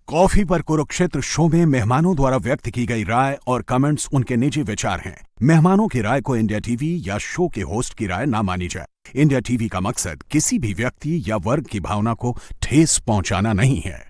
Coffee पर Kurukshetra show में मेहमानों द्वारा व्यक्त की गई राय और कमेंट्स उनके निजी विचार हैं। मेहमानों की राय को इंडिया टीवी या शो के होस्ट की राय ना मानी जाए। इंडिया टीवी का मकसद किसी भी व्यक्ति या वर्ग की भावना को ठेस पहुंचाना नहीं है।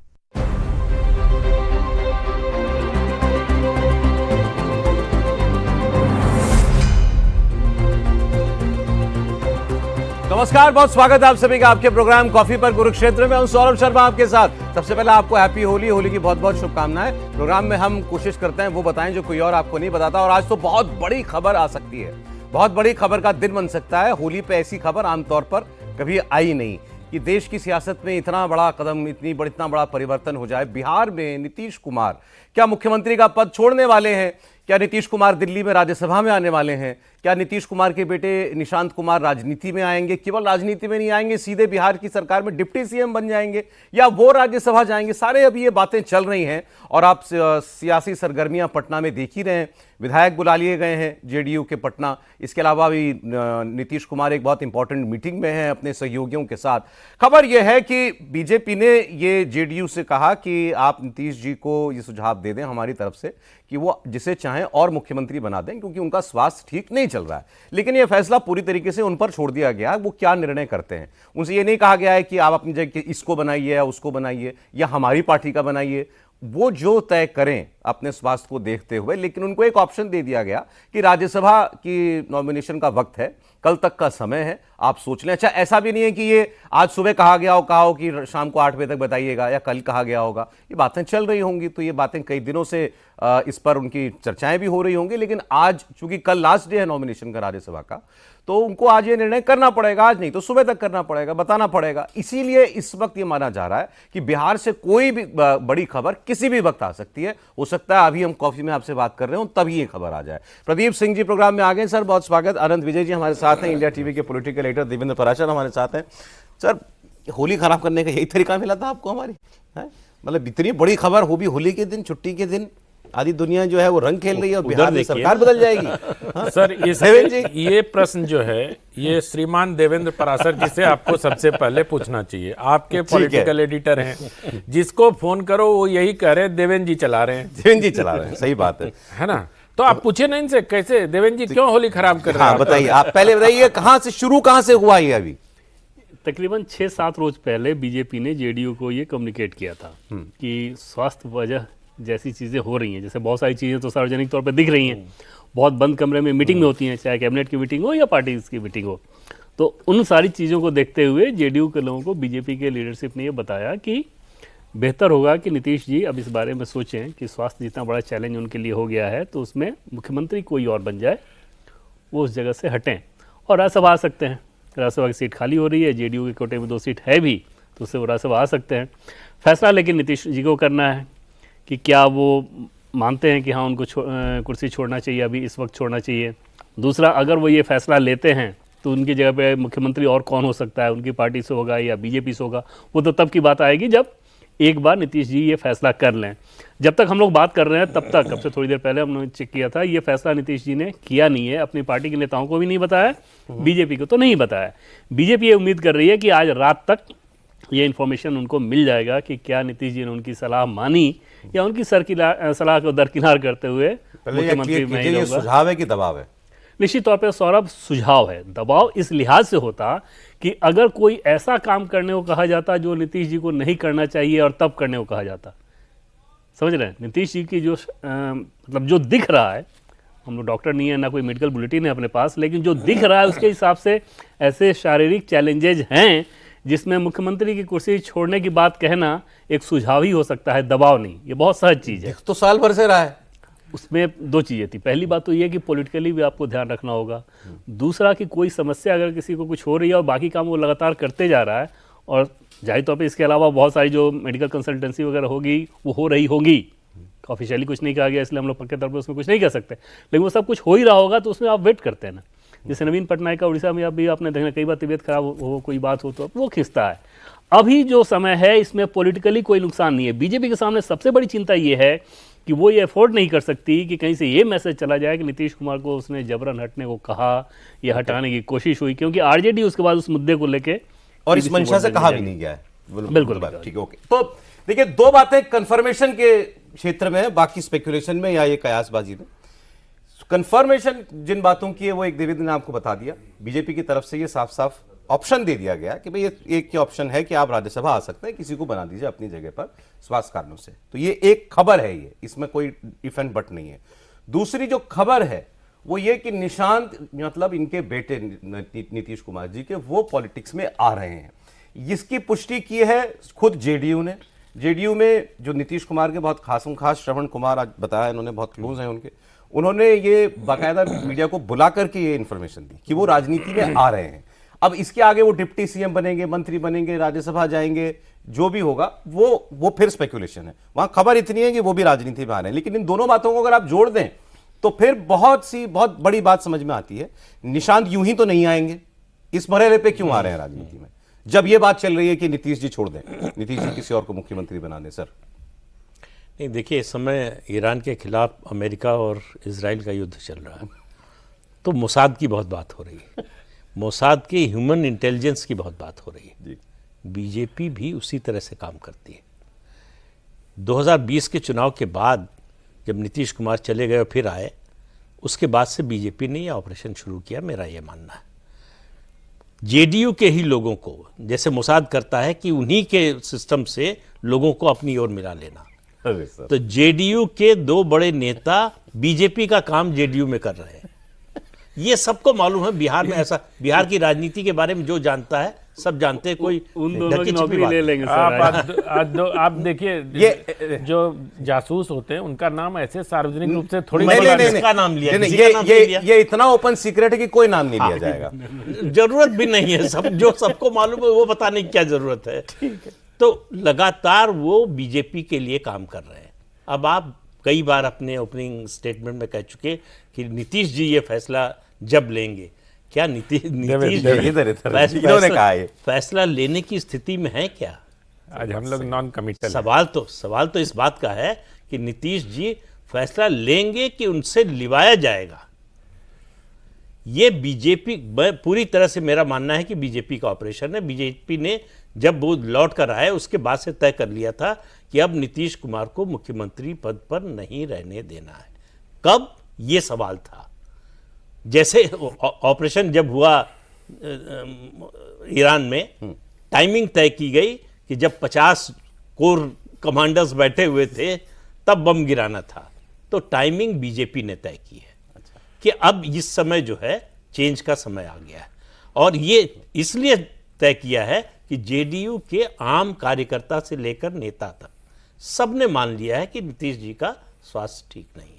नमस्कार, बहुत स्वागत है आप सभी का आपके प्रोग्राम कॉफी पर कुरुक्षेत्र में। हूं सौरभ शर्मा आपके साथ। सबसे पहले आपको हैप्पी होली की बहुत बहुत शुभकामनाएं। प्रोग्राम में हम कोशिश करते हैं वो बताएं जो कोई और आपको नहीं बताता, और आज तो बहुत बड़ी खबर आ सकती है, बहुत बड़ी खबर का दिन बन सकता है। होली पे ऐसी खबर आमतौर पर कभी आई नहीं कि देश की सियासत में इतना बड़ा कदम, इतना बड़ा परिवर्तन हो जाए। बिहार में नीतीश कुमार क्या मुख्यमंत्री का पद छोड़ने वाले हैं? क्या नीतीश कुमार दिल्ली में राज्यसभा में आने वाले हैं? क्या नीतीश कुमार के बेटे निशांत कुमार राजनीति में आएंगे? केवल राजनीति में नहीं आएंगे, सीधे बिहार की सरकार में डिप्टी सीएम बन जाएंगे, या वो राज्यसभा जाएंगे? सारे अभी ये बातें चल रही हैं और आप सियासी सरगर्मियां पटना में देख ही रहे हैं। विधायक बुला लिए गए हैं जेडीयू के पटना। इसके अलावा भी नीतीश कुमार एक बहुत इंपॉर्टेंट मीटिंग में हैं अपने सहयोगियों के साथ। खबर यह है कि बीजेपी ने ये जेडीयू से कहा कि आप नीतीश जी को ये सुझाव दे दें हमारी तरफ से कि वो जिसे चाहें और मुख्यमंत्री बना दें, क्योंकि उनका स्वास्थ्य ठीक नहीं चल रहा है। लेकिन यह फैसला पूरी तरीके से उन पर छोड़ दिया गया है, वो क्या निर्णय करते हैं। उनसे ये नहीं कहा गया है कि आप अपनी जगह इसको बनाइए या उसको बनाइए या हमारी पार्टी का बनाइए, वो जो तय करें अपने स्वास्थ्य को देखते हुए। लेकिन उनको एक ऑप्शन दे दिया गया कि राज्यसभा की नॉमिनेशन का वक्त है, कल तक का समय है, आप सोच लें। अच्छा, ऐसा भी नहीं है कि ये आज सुबह कहा हो कि शाम को 8 बजे तक बताइएगा या कल कहा गया होगा। ये बातें चल रही होंगी, तो ये बातें कई दिनों से इस पर उनकी चर्चाएं भी हो रही होंगी। लेकिन आज चूंकि कल लास्ट डे है नॉमिनेशन का राज्यसभा का, तो उनको आज ये निर्णय करना पड़ेगा। आज नहीं तो सुबह तक करना पड़ेगा, बताना पड़ेगा। इसीलिए इस वक्त ये माना जा रहा है कि बिहार से कोई भी बड़ी खबर किसी भी वक्त आ सकती है। हो सकता है अभी हम कॉफी में आपसे बात कर रहे हो तभी ये खबर आ जाए। प्रदीप सिंह जी प्रोग्राम में आ गए। सर बहुत स्वागत। अनंत विजय जी हमारे साथ हैं, इंडिया टीवी के पॉलिटिकल एडिटर देवेंद्र पराशर हमारे साथ हैं। सर, होली खराब करने का यही तरीका मिला था आपको हमारी? मतलब इतनी बड़ी खबर, हो भी होली के दिन, छुट्टी के दिन, आधी दुनिया जो है वो रंग खेल रही है और बिहार में सरकार बदल जाएगी। सर, ये प्रश्न जो है ये श्रीमान देवेंद्र पराशर जी से आपको सबसे पहले पूछना चाहिए। आपके पॉलिटिकल एडिटर हैं, जिसको फोन करो वो यही कह रहे हैं देवेंद्र जी चला रहे हैं, देवेंद्र जी चला रहे हैं। सही बात है ना? तो आप पूछे ना इनसे कैसे देवेंद्र जी क्यों होली खराब कर रहे हैं? बताइए, आप पहले बताइए कहां से हुआ ये? अभी तकरीबन 6-7 रोज पहले बीजेपी ने जेडीयू को ये कम्युनिकेट किया था कि स्वास्थ्य वजह जैसी चीज़ें हो रही हैं, जैसे बहुत सारी चीज़ें तो सार्वजनिक तौर पर दिख रही हैं, बहुत बंद कमरे में मीटिंग में होती हैं, चाहे कैबिनेट की मीटिंग हो या पार्टीज की मीटिंग हो। तो उन सारी चीज़ों को देखते हुए जेडीयू के लोगों को बीजेपी के लीडरशिप ने ये बताया कि बेहतर होगा कि नीतीश जी अब इस बारे में सोचें कि स्वास्थ्य जितना बड़ा चैलेंज उनके लिए हो गया है, तो उसमें मुख्यमंत्री कोई और बन जाए, वो उस जगह से हटें और राज्यसभा आ सकते हैं। राज्यसभा की सीट खाली हो रही है, जेडीयू के कोटे में 2 सीट है भी, तो उससे वो राज्यसभा आ सकते हैं। फैसला लेकिन नीतीश जी को करना है कि क्या वो मानते हैं कि हाँ उनको कुर्सी छोड़ना चाहिए, अभी इस वक्त छोड़ना चाहिए। दूसरा, अगर वो ये फैसला लेते हैं तो उनकी जगह पे मुख्यमंत्री और कौन हो सकता है, उनकी पार्टी से होगा या बीजेपी से होगा, वो तो तब की बात आएगी जब एक बार नीतीश जी ये फैसला कर लें। जब तक हम लोग बात कर रहे हैं तब तक, अब से थोड़ी देर पहले हमने चेक किया था, ये फैसला नीतीश जी ने किया नहीं है, अपनी पार्टी के नेताओं को भी नहीं बताया, बीजेपी को तो नहीं बताया। बीजेपी ये उम्मीद कर रही है कि आज रात तक ये इन्फॉर्मेशन उनको मिल जाएगा कि क्या नीतीश जी ने उनकी सलाह मानी या उनकी सलाह को दरकिनार करते हुए मुख्यमंत्री में ही होगा। सुझाव है कि दबाव है? निश्चित तौर पर सौरभ, सुझाव है। दबाव इस लिहाज से होता कि अगर कोई ऐसा काम करने को कहा जाता जो नीतीश जी को नहीं करना चाहिए और तब करने को कहा जाता। समझ रहे हैं? नीतीश जी की जो मतलब जो दिख रहा है, हम लोग डॉक्टर नहीं है, ना कोई मेडिकल बुलेटिन है अपने पास, लेकिन जो दिख रहा है उसके हिसाब से ऐसे शारीरिक चैलेंजेज हैं जिसमें मुख्यमंत्री की कुर्सी छोड़ने की बात कहना एक सुझाव ही हो सकता है, दबाव नहीं। ये बहुत सहज चीज़ है। तो साल भर से रहा है। उसमें 2 चीज़ें थी। पहली बात तो ये कि पॉलिटिकली भी आपको ध्यान रखना होगा। दूसरा कि कोई समस्या अगर किसी को कुछ हो रही है और बाकी काम वो लगातार करते जा रहा है, और जाहिर तौर पे इसके अलावा बहुत सारी जो मेडिकल कंसल्टेंसी वगैरह होगी वो हो रही होगी। ऑफिशियली कुछ नहीं कहा गया इसलिए हम लोग पक्के तौर पर उसमें कुछ नहीं कह सकते, लेकिन वो सब कुछ हो ही रहा होगा तो उसमें आप वेट करते हैं ना। जैसे नवीन पटनायक का उड़ीसा में अभी आपने देखना, कई बार तबीयत खराब हो, कोई बात हो तो वो खिंचता है। अभी जो समय है इसमें पॉलिटिकली कोई नुकसान नहीं है। बीजेपी के सामने सबसे बड़ी चिंता ये है कि वो ये अफोर्ड नहीं कर सकती कि कहीं से ये मैसेज चला जाए कि नीतीश कुमार को उसने जबरन हटने को कहा या हटाने की कोशिश हुई, क्योंकि आरजेडी उसके बाद उस मुद्दे को लेके और इस मंशा से कहा भी नहीं गया है। बिल्कुल ठीक है, ओके। तो देखिए, दो बातें कंफर्मेशन के क्षेत्र में है, बाकी स्पेकुलेशन में या ये कयासबाजी में। कंफर्मेशन जिन बातों की है वो एक देवेंद्र ने आपको बता दिया, बीजेपी की तरफ से ये साफ साफ ऑप्शन दे दिया गया कि भाई ये एक ऑप्शन है कि आप राज्यसभा आ सकते हैं, किसी को बना दीजिए अपनी जगह पर स्वास्थ्य कारणों से। तो ये एक खबर है, ये इसमें कोई इफ एंड बट नहीं है। दूसरी जो खबर है वो ये कि निशांत मतलब इनके बेटे नीतीश कुमार जी के, वो पॉलिटिक्स में आ रहे हैं। इसकी पुष्टि की है खुद जेडीयू ने। जेडीयू में जो नीतीश कुमार के बहुत खास श्रवण कुमार, आज बताया इन्होंने, बहुत क्लोज हैं उनके, उन्होंने ये बाकायदा मीडिया को बुला करके ये इंफॉर्मेशन दी कि वो राजनीति में आ रहे हैं। अब इसके आगे वो डिप्टी सीएम बनेंगे, मंत्री बनेंगे, राज्यसभा जाएंगे, जो भी होगा वो फिर स्पेकुलेशन है। वहां खबर इतनी है कि वो भी राजनीति में आ रहे हैं। लेकिन इन दोनों बातों को अगर आप जोड़ दें तो फिर बहुत बड़ी बात समझ में आती है। निशांत यूं ही तो नहीं आएंगे, इस मरहले पे क्यों आ रहे हैं राजनीति में, जब ये बात चल रही है कि नीतीश जी छोड़ दें, नीतीश जी किसी और को मुख्यमंत्री बना दें। सर नहीं, देखिए, इस समय ईरान के खिलाफ अमेरिका और इजराइल का युद्ध चल रहा है, तो मोसाद की बहुत बात हो रही है, मोसाद की ह्यूमन इंटेलिजेंस की बहुत बात हो रही है। बीजेपी भी उसी तरह से काम करती है। 2020 के चुनाव के बाद जब नीतीश कुमार चले गए और फिर आए, उसके बाद से बीजेपी ने यह ऑपरेशन शुरू किया, मेरा यह मानना है। जेडीयू के ही लोगों को, जैसे मोसाद करता है कि उन्हीं के सिस्टम से लोगों को अपनी ओर मिला लेना, तो जेडीयू के दो बड़े नेता बीजेपी का काम जेडीयू में कर रहे हैं। ये सबको मालूम है। बिहार में ऐसा, बिहार की राजनीति के बारे में जो जानता है सब जानते हैं, कोई उन दोनों की नौकरी ले लेंगे सर। आप देखिए, जो जासूस होते हैं उनका नाम ऐसे सार्वजनिक रूप से थोड़ी इसका नाम लिया, ये इतना ओपन सीक्रेट है कि कोई नाम नहीं लिया जाएगा। जरूरत भी नहीं है, सब जो सबको मालूम है वो बताने की क्या जरूरत है। तो लगातार वो बीजेपी के लिए काम कर रहे हैं। अब आप कई बार अपने ओपनिंग स्टेटमेंट में कह चुके कि नीतीश जी ये फैसला जब लेंगे, क्या नीतीश फैसला लेने की स्थिति में है क्या? आज हम लोग नॉन कमिटल। सवाल तो इस बात का है कि नीतीश जी फैसला लेंगे कि उनसे लिवाया जाएगा। ये बीजेपी, पूरी तरह से मेरा मानना है कि बीजेपी का ऑपरेशन है। बीजेपी ने जब वो लौट कर आए उसके बाद से तय कर लिया था कि अब नीतीश कुमार को मुख्यमंत्री पद पर नहीं रहने देना है। कब, ये सवाल था। जैसे ऑपरेशन जब हुआ ईरान में, टाइमिंग तय की गई कि जब 50 कोर कमांडर्स बैठे हुए थे तब बम गिराना था, तो टाइमिंग बीजेपी ने तय की है कि अब इस समय जो है चेंज का समय आ गया है। और ये इसलिए तय किया है कि जेडीयू के आम कार्यकर्ता से लेकर नेता तक सबने मान लिया है कि नीतीश जी का स्वास्थ्य ठीक नहीं है।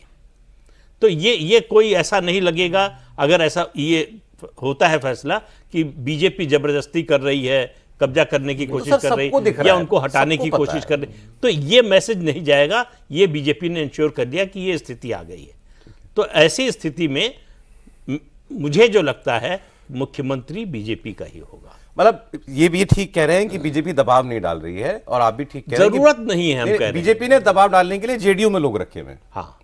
तो ये कोई ऐसा नहीं लगेगा, अगर ऐसा ये होता है फैसला कि बीजेपी जबरदस्ती कर रही है, कब्जा करने की कोशिश कर रही है या उनको हटाने की कोशिश कर रही, तो ये मैसेज नहीं जाएगा। ये बीजेपी ने इंश्योर कर दिया कि ये स्थिति आ गई है। तो ऐसी स्थिति में मुझे जो लगता है मुख्यमंत्री बीजेपी का ही होगा। मतलब ये भी ठीक कह रहे हैं कि बीजेपी दबाव नहीं डाल रही है, और आप भी ठीक कह रहे हैं जरूरत नहीं है। हम कह रहे हैं बीजेपी ने दबाव डालने के लिए जेडीयू में लोग रखे हुए हैं। हाँ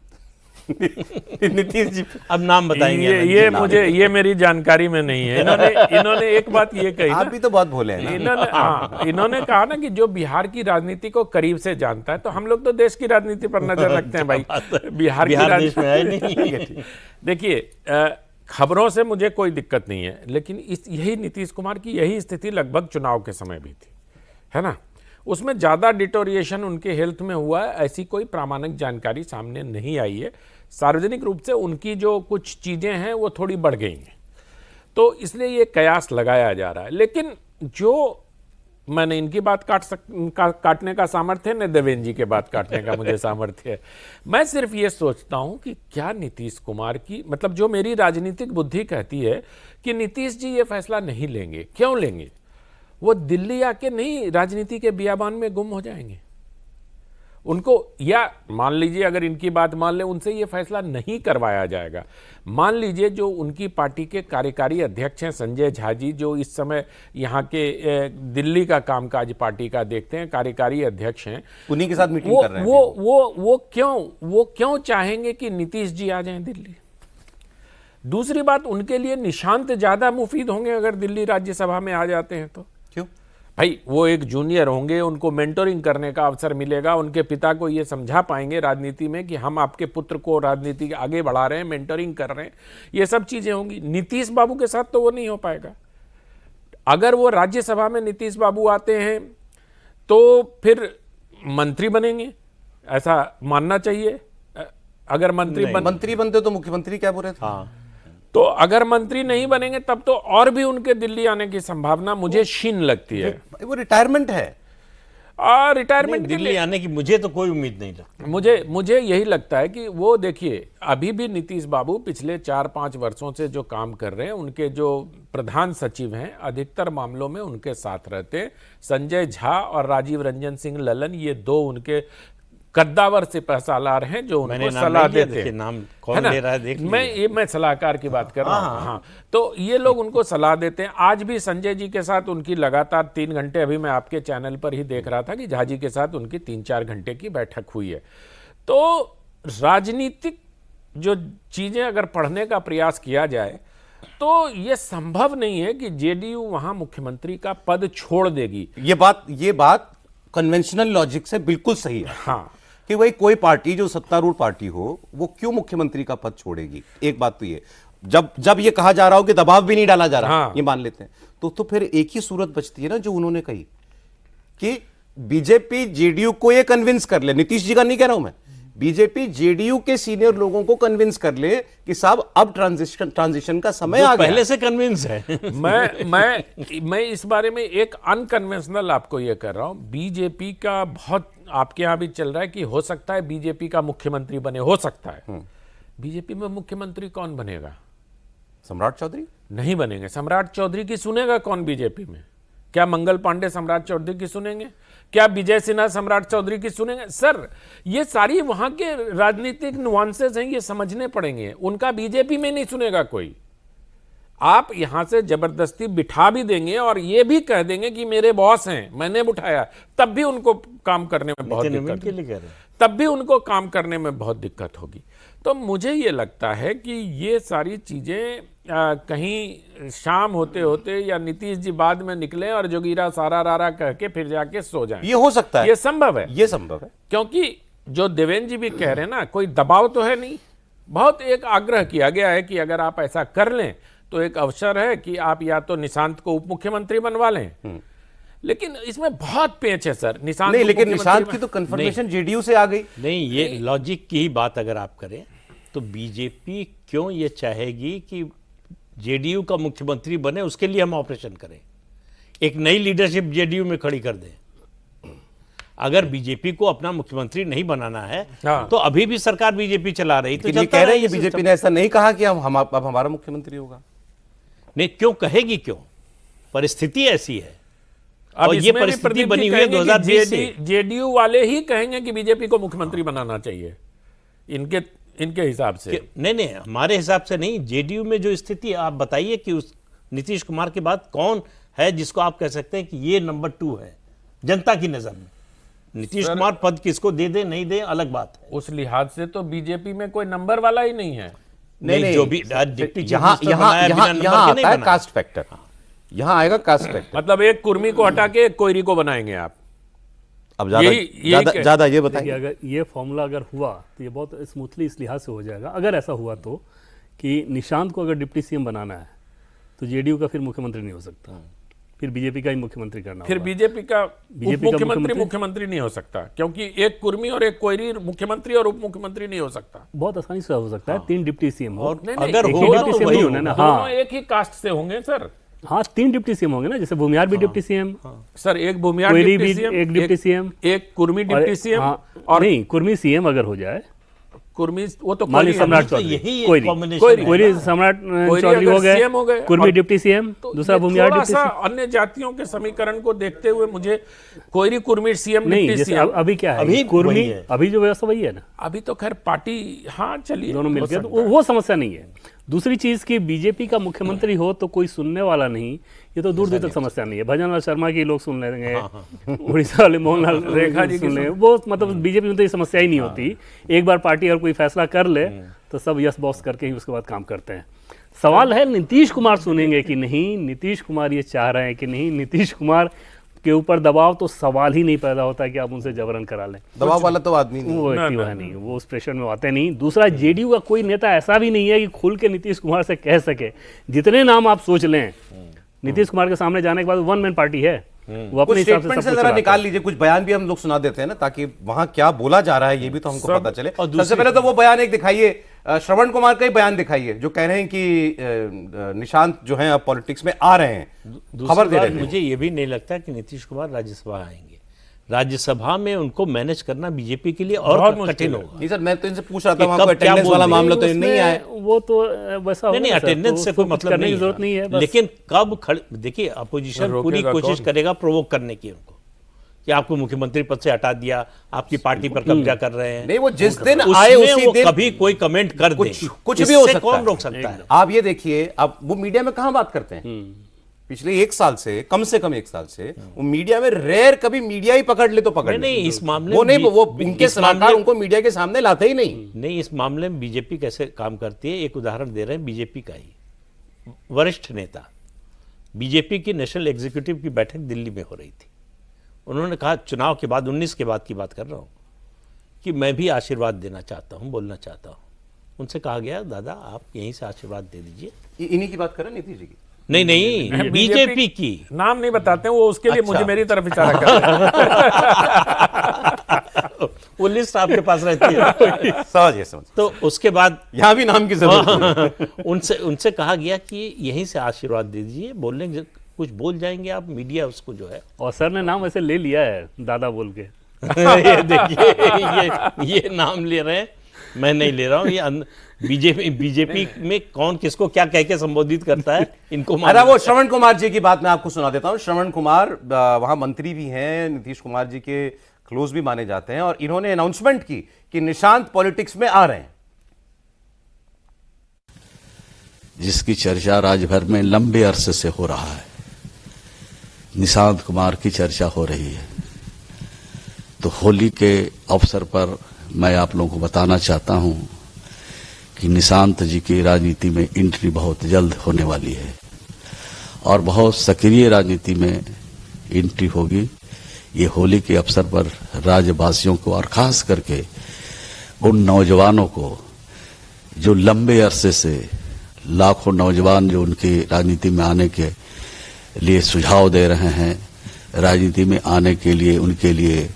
नीतीश जी अब नाम बताएंगे। ये मेरी जानकारी में नहीं है। इन्होंने एक बात ये कही, आप भी तो बहुत भोले हैं ना। इन्होंने कहा ना कि जो बिहार की राजनीति को करीब से जानता है, तो हम लोग तो देश की राजनीति पर नजर रखते हैं भाई, बिहार की राजनीति। देखिए, खबरों से मुझे कोई दिक्कत नहीं है, लेकिन यही नीतीश कुमार की यही स्थिति लगभग चुनाव के समय भी थी, है ना। उसमें ज़्यादा डिटोरिएशन उनके हेल्थ में हुआ है, ऐसी कोई प्रामाणिक जानकारी सामने नहीं आई है। सार्वजनिक रूप से उनकी जो कुछ चीज़ें हैं वो थोड़ी बढ़ गई हैं, तो इसलिए ये कयास लगाया जा रहा है। लेकिन जो मैंने इनकी बात काटने का सामर्थ्य है, न देवेंद्र जी के बात काटने का मुझे सामर्थ्य है। मैं सिर्फ ये सोचता हूं कि क्या नीतीश कुमार की, मतलब जो मेरी राजनीतिक बुद्धि कहती है कि नीतीश जी ये फैसला नहीं लेंगे। क्यों लेंगे? वो दिल्ली आके नहीं राजनीति के बियाबान में गुम हो जाएंगे। उनको, या मान लीजिए अगर इनकी बात मान ले, उनसे ये फैसला नहीं करवाया जाएगा। मान लीजिए जो उनकी पार्टी के कार्यकारी अध्यक्ष हैं संजय झा जी, जो इस समय यहाँ के दिल्ली का कामकाज पार्टी का देखते हैं, कार्यकारी अध्यक्ष हैं, उन्हीं के साथ मीटिंग कर रहे हैं। वो क्यों चाहेंगे कि नीतीश जी आ जाएं दिल्ली? दूसरी बात, उनके लिए निशांत ज्यादा मुफीद होंगे अगर दिल्ली राज्यसभा में आ जाते हैं तो। क्यों? भाई वो एक जूनियर होंगे, उनको मेंटोरिंग करने का अवसर मिलेगा, उनके पिता को ये समझा पाएंगे राजनीति में कि हम आपके पुत्र को राजनीति आगे बढ़ा रहे हैं, मेंटोरिंग कर रहे हैं, ये सब चीज़ें होंगी। नीतीश बाबू के साथ तो वो नहीं हो पाएगा। अगर वो राज्यसभा में नीतीश बाबू आते हैं तो फिर मंत्री बनेंगे, ऐसा मानना चाहिए। अगर मंत्री बनते तो मुख्यमंत्री क्या बोले थे? हाँ, तो अगर मंत्री नहीं बनेंगे तब तो और भी उनके दिल्ली आने की संभावना मुझे क्षीण लगती है। वो रिटायरमेंट है, और रिटायरमेंट के दिल्ली लिए आने की मुझे तो कोई उम्मीद नहीं लगती। मुझे यही लगता है कि वो देखिए, अभी भी नीतीश बाबू पिछले 4-5 वर्षों से जो काम कर रहे हैं, उनके जो प्रधान सचिव हैं अधिकतर मामलों में उनके साथ रहते हैं। संजय झा और राजीव रंजन सिंह ललन, ये दो उनके कद्दावर से सालार हैं जो उनको सलाह देते हैं। नाम कौन ले रहा है देख मैं सलाहकार की बात कर रहा हूँ। हाँ, तो ये लोग उनको सलाह देते हैं। आज भी संजय जी के साथ उनकी लगातार 3 घंटे, अभी मैं आपके चैनल पर ही देख रहा था कि झा जी के साथ उनकी 3-4 घंटे की बैठक हुई है। तो राजनीतिक जो चीजें अगर पढ़ने का प्रयास किया जाए तो ये संभव नहीं है कि जेडीयू वहां मुख्यमंत्री का पद छोड़ देगी। ये बात कन्वेंशनल लॉजिक से बिल्कुल सही है। हाँ, कि भाई कोई पार्टी जो सत्तारूढ़ पार्टी हो वो क्यों मुख्यमंत्री का पद छोड़ेगी। एक बात तो ये, जब ये कहा जा रहा हो कि दबाव भी नहीं डाला जा रहा, हाँ। ये मान लेते हैं, तो फिर एक ही सूरत बचती है ना जो उन्होंने कही कि बीजेपी जेडीयू को ये कन्विंस कर ले। नीतीश जी का नहीं कह रहा हूं मैं, बीजेपी जेडीयू के सीनियर लोगों को कन्विंस कर ले कि साहब अब ट्रांजिशन का समय आ गया। पहले से कन्विंस है। मैं इस बारे में एक अनकन्वेंशनल आपको ये कर रहा हूं। बीजेपी का बहुत आपके यहां भी चल रहा है कि हो सकता है बीजेपी का मुख्यमंत्री बने, हो सकता है। बीजेपी में मुख्यमंत्री कौन बनेगा? सम्राट चौधरी नहीं बनेंगे। सम्राट चौधरी की सुनेगा कौन बीजेपी में? क्या मंगल पांडे सम्राट चौधरी की सुनेंगे? क्या विजय सिन्हा सम्राट चौधरी की सुनेंगे? सर, ये सारी वहां के राजनीतिक नुआंसेस हैं, ये समझने पड़ेंगे। उनका बीजेपी में नहीं सुनेगा कोई। आप यहां से जबरदस्ती बिठा भी देंगे और ये भी कह देंगे कि मेरे बॉस हैं, मैंने बिठाया, तब भी उनको काम करने में बहुत दिक्कत के लिए कह रहे हैं। तब भी उनको काम करने में बहुत दिक्कत होगी। तो मुझे ये लगता है कि ये सारी चीजें कहीं शाम होते होते या नीतीश जी बाद में निकले और जोगीरा सारा रारा कह के फिर जाके सो जाएं। ये हो सकता है, ये संभव है, ये संभव है। क्योंकि जो देवेंद्र जी भी कह रहे हैं ना, कोई दबाव तो है नहीं। बहुत एक आग्रह किया गया है कि अगर आप ऐसा कर लें तो एक अवसर है कि आप या तो निशांत को उप मुख्यमंत्री बनवा लें। लेकिन इसमें बहुत पेच है सर। निशांत नहीं, लेकिन निशांत की तो कंफर्मेशन जेडीयू से आ गई। नहीं, ये लॉजिक की ही बात अगर आप करें तो बीजेपी क्यों ये चाहेगी कि जेडीयू का मुख्यमंत्री बने, उसके लिए हम ऑपरेशन करें, एक नई लीडरशिप जेडीयू में खड़ी कर दें। अगर बीजेपी को अपना मुख्यमंत्री नहीं बनाना है तो अभी भी सरकार बीजेपी चला रही, तो कह रहे हैं बीजेपी ने ऐसा नहीं कहा कि अब हमारा मुख्यमंत्री होगा। नहीं, क्यों कहेगी? क्यों? परिस्थिति ऐसी है और ये परिस्थिति बनी हुई है 2020 से। जेडीयू वाले ही कहेंगे कि बीजेपी को मुख्यमंत्री बनाना चाहिए इनके हिसाब से। नहीं, हमारे हिसाब से नहीं। जेडीयू में जो स्थिति, आप बताइए कि उस नीतीश कुमार के बाद कौन है जिसको आप कह सकते हैं कि ये नंबर 2 है जनता की नजर में। नीतीश कुमार पद किसको दे दे नहीं दे अलग बात है। उस लिहाज से तो बीजेपी में कोई नंबर वाला ही नहीं है। नहीं, जो भी डिप्टी यहाँ आता है कास्ट फैक्टर, यहाँ आएगा कास्ट फैक्टर। मतलब एक कुर्मी को हटा के एक कोयरी को बनाएंगे आप। अब ज्यादा ये बताइए। अगर ये फॉर्मूला अगर हुआ तो ये बहुत स्मूथली इस लिहाज से हो जाएगा। अगर ऐसा हुआ तो कि निशांत को अगर डिप्टी सीएम बनाना है तो जेडीयू का फिर मुख्यमंत्री नहीं हो सकता, फिर बीजेपी का ही मुख्यमंत्री करना फिर होगा। बीजेपी का मुख्यमंत्री नहीं हो सकता, क्योंकि एक कुर्मी और एक कोयरी मुख्यमंत्री और उप मुख्यमंत्री नहीं हो सकता। बहुत आसानी से हो सकता है। 3 डिप्टी सीएम और नहीं, अगर एक होगा डिप्टी तो सीएम वही होना ना। हाँ, एक ही कास्ट से होंगे सर। हाँ, 3 डिप्टी सीएम होंगे ना, जैसे भूमियार भी डिप्टी सीएम, सर एक भूमियार कोयरी डिप्टी भी सीएम, एक डिप्टी सीएम, एक कुर्मी डिप्टी सीएम। और नहीं, कुर्मी सीएम अगर हो जाए, कुर्मी वो तो माननीय सम्राट तो चौधरी, यही एक कोयरी कॉम्बिनेशन है। कोयरी सम्राट चौधरी हो CM हो गए, गए, कुर्मी और डिप्टी सीएम, दूसरा भूमियार डिप्टी थोड़ा सा सीएम। अन्य जातियों के समीकरण को देखते हुए मुझे कोयरी कुर्मी सीएम नहीं, डिप्टी जैसे सीएम अभी क्या है, अभी कुर्मी, वही है। अभी जो व्यवस्था वही है ना, अभी तो खैर पार्टी, हाँ चलिए दोनों हो मिलकर, सकता तो है। वो समस्या नहीं है। दूसरी चीज कि बीजेपी का मुख्यमंत्री हो तो कोई सुनने वाला नहीं, ये तो दूर दूर तक समस्या नहीं है। भजन लाल शर्मा की लोग सुन लेंगे, उड़ीसा वाले मोहनलाल रेखा जी सुन लेंगे, वो मतलब बीजेपी में तो ये समस्या ही नहीं होती। एक बार पार्टी अगर कोई फैसला कर ले तो सब यस बॉस करके ही उसके बाद काम करते हैं। सवाल है नीतीश कुमार सुनेंगे कि नहीं, नीतीश कुमार ये चाह रहे हैं कि नहीं, नीतीश कुमार के ऊपर दबाव तो सवाल ही नहीं पैदा होता कि आप उनसे जबरन करा लें। दबाव वाला तो आदमी नहीं। वो व्यक्ति वह नहीं, वो उस प्रेशर में आते नहीं। दूसरा, जेडीयू का कोई नेता ऐसा भी नहीं है कि खुल के नीतीश कुमार से कह सके। जितने नाम आप सोच लें, नीतीश कुमार के सामने जाने के बाद वन मैन पार्टी है, वो अपने हिसाब से सब कुछ जरा निकाल लीजिए, कुछ बयान भी हम लोग सुना देते हैं ना, ताकि वहां क्या बोला जा रहा है ये भी तो हमको पता चले। सबसे पहले तो वो बयान एक दिखाइए, श्रवण कुमार का ही बयान दिखाइए, जो कह रहे हैं कि निशांत जो है अब पॉलिटिक्स में आ रहे हैं, खबर दे रहे हैं। मुझे ये भी नहीं लगता कि नीतीश कुमार राज्यसभा आएंगे। राज्यसभा में उनको मैनेज करना बीजेपी के लिए और कठिन होगा। नहीं सर, मैं तो इनसे पूछ रहा था, वहां कोई अटेंडेंस वाला मामला तो नहीं आया। वो तो वैसा नहीं, अटेंडेंस से कोई मतलब करने नहीं की जरूरत नहीं है। लेकिन कब देखिए, अपोजिशन पूरी कोशिश करेगा प्रोवोक करने की उनको, कि आपको मुख्यमंत्री पद से हटा दिया, आपकी पार्टी पर कब्जा कर रहे हैं। नहीं, वो जिस दिन आए उसी दिन कभी कोई कमेंट कर दे, कुछ भी हो सकता है। कौन रोक सकता है? आप ये देखिए, अब वो मीडिया में कहां बात करते हैं? पिछले 1 साल से कम 1 साल से वो मीडिया में रेयर, कभी मीडिया ही पकड़ ले तो पकड़ ले। नहीं, इस मामले वो नहीं, वो उनके सलाहकार उनको मीडिया के सामने लाते ही नहीं। इस मामले में बीजेपी कैसे काम करती है, एक उदाहरण दे रहे हैं। बीजेपी का ही वरिष्ठ नेता, बीजेपी की नेशनल एग्जीक्यूटिव की बैठक दिल्ली में हो रही थी। उन्होंने कहा, चुनाव के बाद 19 के बाद की बात कर रहा हूं, कि मैं भी आशीर्वाद देना चाहता हूं, बोलना चाहता हूं। उनसे कहा गया, दादा आप यहीं से आशीर्वाद दे दीजिए। इन्हीं की बात कर रहे हैं, नीतीश जी की? नहीं, बीजेपी की। नाम नहीं बताते, वो उसके लिए मुझे मेरी तरफ इशारा कर रहे हैं। वो लिस्ट आपके पास रहती है। समझ। तो उसके बाद यहां भी नाम की जरूरत है। उनसे कहा गया कि यहीं से आशीर्वाद दे दीजिए, बोलने कुछ बोल जाएंगे आप, मीडिया उसको जो है। और सर ने नाम ऐसे ले लिया है, दादा बोल के। ये देखिए, ये नाम ले रहे हैं, मैं नहीं ले रहा हूँ। ये बीजेपी में कौन किसको क्या कह के संबोधित करता है, इनको अरे वो श्रवण कुमार जी की बात मैं आपको सुना देता हूँ। श्रवण कुमार वहां मंत्री भी हैं, नीतीश कुमार जी के क्लोज भी माने जाते हैं, और इन्होंने अनाउंसमेंट की कि निशांत पॉलिटिक्स में आ रहे हैं। जिसकी चर्चा राज्यभर में लंबे अरसे से हो रहा है, निशांत कुमार की चर्चा हो रही है। तो होली के अवसर पर मैं आप लोगों को बताना चाहता हूं कि निशांत जी की राजनीति में एंट्री बहुत जल्द होने वाली है, और बहुत सक्रिय राजनीति में एंट्री होगी। ये होली के अवसर पर राज्यवासियों को, और खास करके उन नौजवानों को जो लंबे अरसे से, लाखों नौजवान जो उनकी राजनीति में आने के लिए सुझाव दे रहे हैं, राजनीति में आने के लिए उनके लिए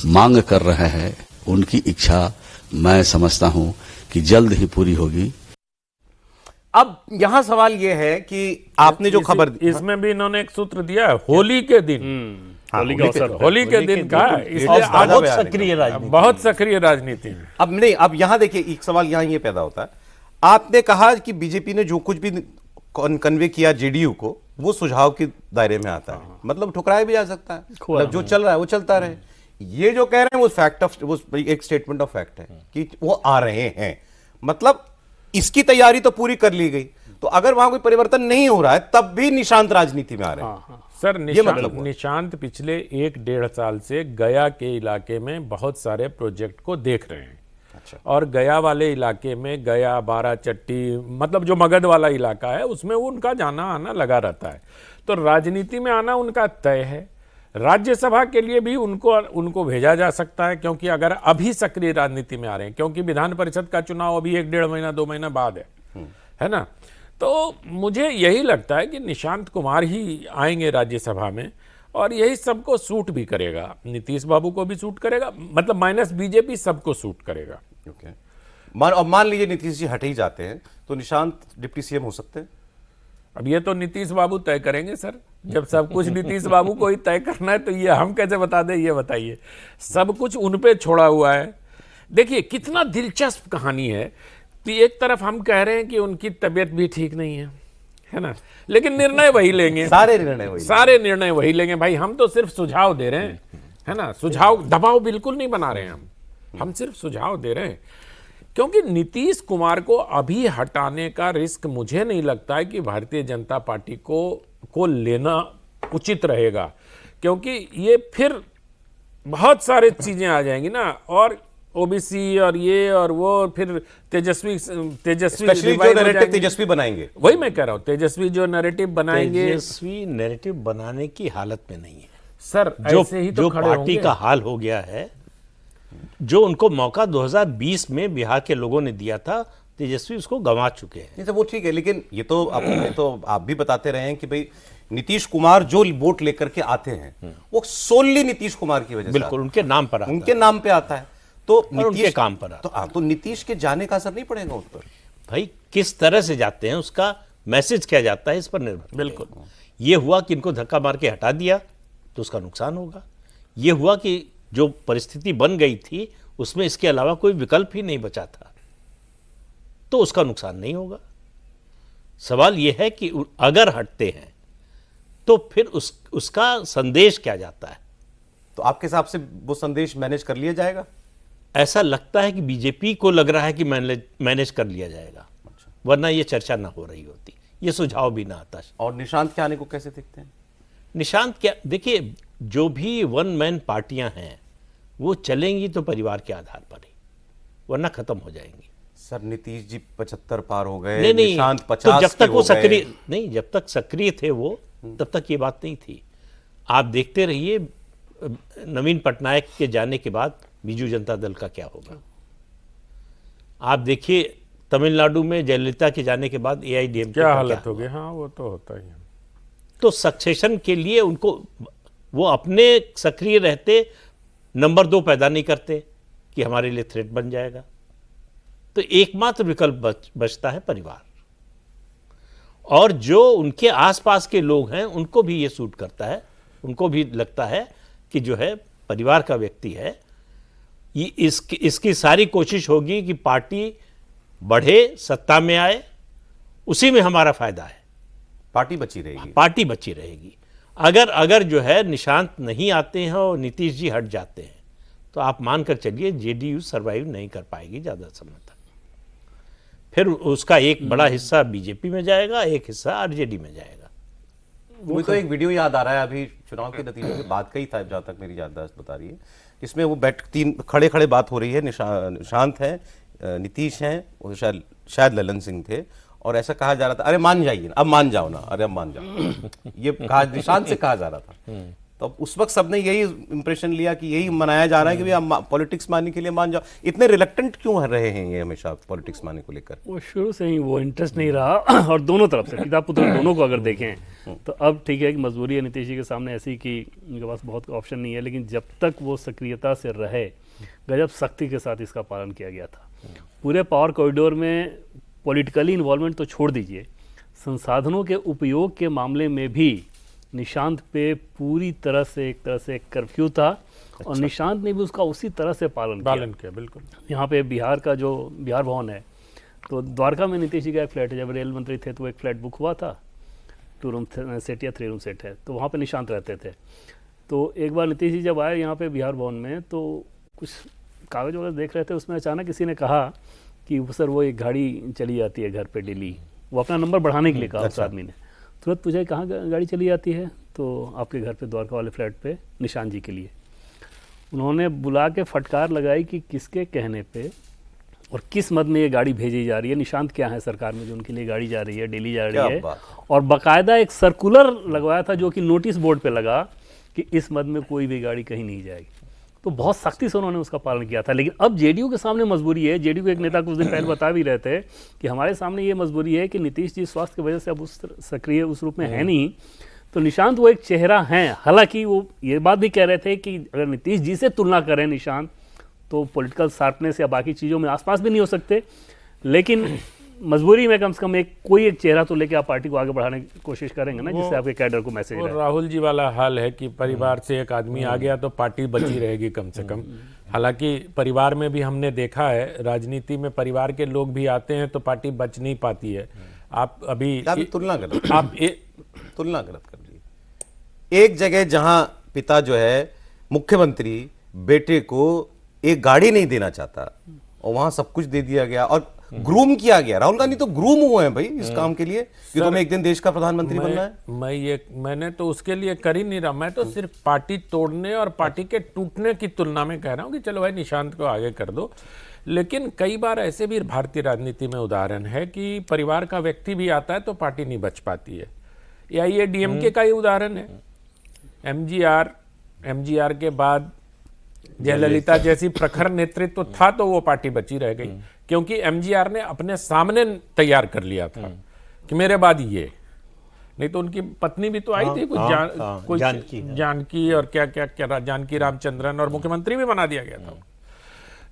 मांग कर रहे हैं, उनकी इच्छा मैं समझता हूं कि जल्द ही पूरी होगी। अब यहां सवाल यह है कि आपने जो खबर दी, इसमें भी इन्होंने एक सूत्र दिया है, होली के दिन, होली का अवसर, होली के दिन का, इसलिए आज बहुत सक्रिय राजनीति, बहुत सक्रिय राजनीति है। अब नहीं, अब यहां देखिए, एक सवाल यहां ये पैदा होता है। आपने कहा कि बीजेपी ने जो कुछ भी कन्वे किया जेडीयू को, वो सुझाव के दायरे में आता है, मतलब ठुकराया भी जा सकता है, मतलब जो चल रहा है वो चलता रहे। ये जो कह रहे हैं वो फैक्ट ऑफ, वो एक स्टेटमेंट ऑफ फैक्ट है कि वो आ रहे हैं, मतलब इसकी तैयारी तो पूरी कर ली गई। तो अगर वहां कोई परिवर्तन नहीं हो रहा है, तब भी निशांत राजनीति में आ रहे हैं। सर, निशांत पिछले 1-1.5 साल से गया के इलाके में बहुत सारे प्रोजेक्ट को देख रहे हैं। अच्छा। और गया वाले इलाके में, गया, बाराचट्टी, मतलब जो मगध वाला इलाका है, उसमें उनका जाना आना लगा रहता है। तो राजनीति में आना उनका तय है। राज्यसभा के लिए भी उनको भेजा जा सकता है, क्योंकि अगर अभी सक्रिय राजनीति में आ रहे हैं, क्योंकि विधान परिषद का चुनाव अभी 1-1.5 महीना 2 महीना बाद है ना। तो मुझे यही लगता है कि निशांत कुमार ही आएंगे राज्यसभा में, और यही सबको सूट भी करेगा। नीतीश बाबू को भी सूट करेगा, मतलब माइनस बीजेपी, सबको सूट करेगा। मान लीजिए नीतीश जी हट ही जाते हैं, तो निशांत डिप्टी सीएम हो सकते हैं। अब ये तो नीतीश बाबू तय करेंगे सर, जब सब कुछ नीतीश बाबू को ही तय करना है, तो ये हम कैसे बता दें, ये बताइए। सब कुछ उन पे छोड़ा हुआ है। देखिए कितना दिलचस्प कहानी है कि एक तरफ हम कह रहे हैं कि उनकी तबीयत भी ठीक नहीं है ना, लेकिन निर्णय वही लेंगे, सारे निर्णय वही लेंगे। भाई हम तो सिर्फ सुझाव दे रहे हैं, है ना, सुझाव, दबाव बिल्कुल नहीं बना रहे हैं हम सिर्फ सुझाव दे रहे हैं। क्योंकि नीतीश कुमार को अभी हटाने का रिस्क मुझे नहीं लगता है कि भारतीय जनता पार्टी को लेना उचित रहेगा, क्योंकि ये फिर बहुत सारे चीजें आ जाएंगी ना, और ओबीसी और ये और वो, फिर तेजस्वी तेजस्वी बनाएंगे। वही मैं कह रहा हूँ, तेजस्वी जो नैरेटिव बनाएंगे, तेजस्वी नैरेटिव बनाने की हालत में नहीं है। सर जो ऐसे ही तो जो खड़े पार्टी होंगे। का हाल हो गया है, जो उनको मौका 2020 में बिहार के लोगों ने दिया था, तेजस्वी उसको गंवा चुके हैं। नहीं तो वो ठीक है, लेकिन ये तो आप भी बताते रहे हैं कि भाई नीतीश कुमार जो वोट लेकर के आते हैं वो सोनली नीतीश कुमार की वजह से बिल्कुल उनके नाम पर आता उनके नाम पे आता है, तो उनके काम पर आता तो नीतीश के जाने का असर नहीं पड़ेगा उस पर? भाई किस तरह से जाते हैं, उसका मैसेज क्या जाता है, इस पर निर्भर। बिल्कुल। ये हुआ कि इनको धक्का मार के हटा दिया तो उसका नुकसान होगा। ये हुआ कि जो परिस्थिति बन गई थी उसमें इसके अलावा कोई विकल्प ही नहीं बचा था, तो उसका नुकसान नहीं होगा। सवाल यह है कि अगर हटते हैं तो फिर उसका संदेश क्या जाता है। तो आपके हिसाब से वो संदेश मैनेज कर लिया जाएगा? ऐसा लगता है कि बीजेपी को लग रहा है कि मैनेज कर लिया जाएगा, वरना ये चर्चा ना हो रही होती, ये सुझाव भी ना आता। और निशांत के आने को कैसे देखते हैं? निशांत क्या, देखिए जो भी वन मैन पार्टियां हैं वो चलेंगी तो परिवार के आधार पर ही, वरना खत्म हो जाएंगी। सर नीतीश जी 75 पार हो गए, नहीं निशांत 50 तो जब तक वो के हो गए। सक्रिय नहीं, जब तक सक्रिय थे वो तब तक ये बात नहीं थी। आप देखते रहिए नवीन पटनायक के जाने के बाद बीजू जनता दल का क्या होगा। आप देखिए तमिलनाडु में जयललिता के जाने के बाद AIADMK क्या का हालत हो होगा। गई। हाँ वो तो होता ही है। तो सक्सेशन के लिए उनको, वो अपने सक्रिय रहते नंबर 2 पैदा नहीं करते कि हमारे लिए थ्रेट बन जाएगा। तो एकमात्र विकल्प बचता है परिवार, और जो उनके आसपास के लोग हैं उनको भी ये सूट करता है, उनको भी लगता है कि जो है परिवार का व्यक्ति है, ये इसकी सारी कोशिश होगी कि पार्टी बढ़े, सत्ता में आए, उसी में हमारा फायदा है, पार्टी बची रहेगी। पार्टी बची रहेगी। अगर जो है निशांत नहीं आते हैं और नीतीश जी हट जाते हैं तो आप मानकर चलिए JDU सर्वाइव नहीं कर पाएगी ज़्यादा समय तक। फिर उसका एक बड़ा हिस्सा बीजेपी में जाएगा, एक हिस्सा RJD में जाएगा। मुझे तो एक वीडियो याद आ रहा है, अभी चुनाव के नतीजों के बाद का ही था जहां तक मेरी याददाश्त बता रही है, जिसमें वो तीन खड़े बात हो रही है। निशांत है, नीतीश हैं, वो शायद ललन सिंह थे, और ऐसा कहा जा रहा था, अरे मान जाइए ना, अब मान जाओ ना, अरे अब मान जाओ, ये कहा निशांत से कहा जा रहा था। तो उस वक्त सबने यही इंप्रेशन लिया कि यही मनाया जा रहा है कि भैया पॉलिटिक्स मानने के लिए मान जाओ। इतने रिलक्टेंट क्यों रहे हैं ये हमेशा पॉलिटिक्स मानने को लेकर? वो शुरू से ही वो इंटरेस्ट नहीं रहा, और दोनों तरफ से पिता पुत्र दोनों को अगर देखें तो अब ठीक है कि मजबूरी है नीतीश जी के सामने ऐसी कि उनके पास बहुत ऑप्शन नहीं है, लेकिन जब तक वो सक्रियता से रहे, गजब सख्ती के साथ इसका पालन किया गया था। पूरे पावर कॉरिडोर में पॉलिटिकली इन्वॉल्वमेंट तो छोड़ दीजिए, संसाधनों के उपयोग के मामले में भी निशांत पे पूरी तरह से एक कर्फ्यू था। और निशांत ने भी उसका उसी तरह से पालन किया। बिल्कुल। यहाँ पे बिहार का जो बिहार भवन है, तो द्वारका में नीतीश जी का एक फ्लैट है, जब रेल मंत्री थे तो एक फ्लैट बुक हुआ था, 2 रूम सेट या 3 रूम सेट है, तो वहाँ पे निशांत रहते थे। तो एक बार नीतीश जी जब आए यहाँ पे बिहार भवन में, तो कुछ कागज वगैरह देख रहे थे, उसमें अचानक किसी ने कहा कि सर वो एक गाड़ी चली जाती है घर पे डेली, वो अपना नंबर बढ़ाने के लिए कहा। उस आदमी ने तुरंत पूछा कहाँ गाड़ी चली जाती है, तो आपके घर पे द्वारका वाले फ्लैट पे निशांत जी के लिए। उन्होंने बुला के फटकार लगाई कि किसके कहने पे और किस मद में ये गाड़ी भेजी जा रही है, निशांत क्या है सरकार में जो उनके लिए गाड़ी जा रही है, डेली जा रही है। और बाकायदा एक सर्कुलर लगवाया था जो कि नोटिस बोर्ड पे लगा कि इस मद में कोई भी गाड़ी कहीं नहीं जाएगी। तो बहुत सख्ती से उन्होंने उसका पालन किया था। लेकिन अब JDU के सामने मजबूरी है, JDU के एक नेता कुछ दिन पहले बता भी रहे थे कि हमारे सामने ये मजबूरी है कि नीतीश जी स्वास्थ्य की वजह से अब उस सक्रिय उस रूप में है नहीं, तो निशांत वो एक चेहरा हैं। हालांकि वो ये बात भी कह रहे थे कि अगर नीतीश जी से तुलना करें निशांत, तो पॉलिटिकल शार्पनेस या बाकी चीज़ों में आसपास भी नहीं हो सकते, लेकिन मजबूरी में कम से कम कोई एक चेहरा तो लेके आप पार्टी को आगे बढ़ाने की कोशिश करेंगे ना, जिससे आपके कैडर को मैसेज रहे। राहुल जी वाला हाल है कि परिवार से एक आदमी आ गया तो पार्टी बची रहेगी कम से कम। हालांकि परिवार में भी हमने देखा है, राजनीति में परिवार के लोग भी आते हैं तो पार्टी बच नहीं पाती है। आप अभी तुलना गलत कर ली। एक जगह जहां पिता जो है मुख्यमंत्री बेटे को एक गाड़ी नहीं देना चाहता, और वहां सब कुछ दे दिया गया और ग्रूम किया गया। राहुल गांधी तो ग्रूम हुए हैं भाई इस काम के लिए कि तुम्हें एक दिन देश का प्रधानमंत्री बनना है। मैंने तो उसके लिए कर ही नहीं रहा, मैं तो सिर्फ पार्टी तोड़ने और पार्टी के टूटने की तुलना में कह रहा हूं कि चलो भाई निशांत को आगे कर दो। लेकिन कई बार ऐसे भी भारतीय राजनीति में उदाहरण है कि परिवार का व्यक्ति भी आता है तो पार्टी नहीं बच पाती है। या ये DMK का ही उदाहरण है। MGR एमजीआर के बाद जयललिता जैसी प्रखर नेतृत्व था तो वो पार्टी बची रह गई, क्योंकि एमजीआर ने अपने सामने तैयार कर लिया था कि मेरे बाद ये, नहीं तो उनकी पत्नी भी तो आई थी कुछ कुछ जानकी और क्या जानकी रामचंद्रन, और मुख्यमंत्री भी बना दिया गया था।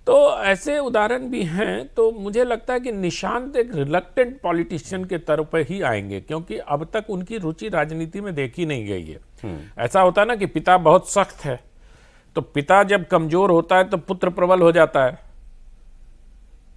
तो ऐसे उदाहरण भी हैं। तो मुझे लगता है कि निशांत एक रिलक्टेंट पॉलिटिशियन के तरफ पर ही आएंगे, क्योंकि अब तक उनकी रुचि राजनीति में देखी नहीं गई है। ऐसा होता है ना कि पिता बहुत सख्त है, तो पिता जब कमजोर होता है तो पुत्र प्रबल हो जाता है,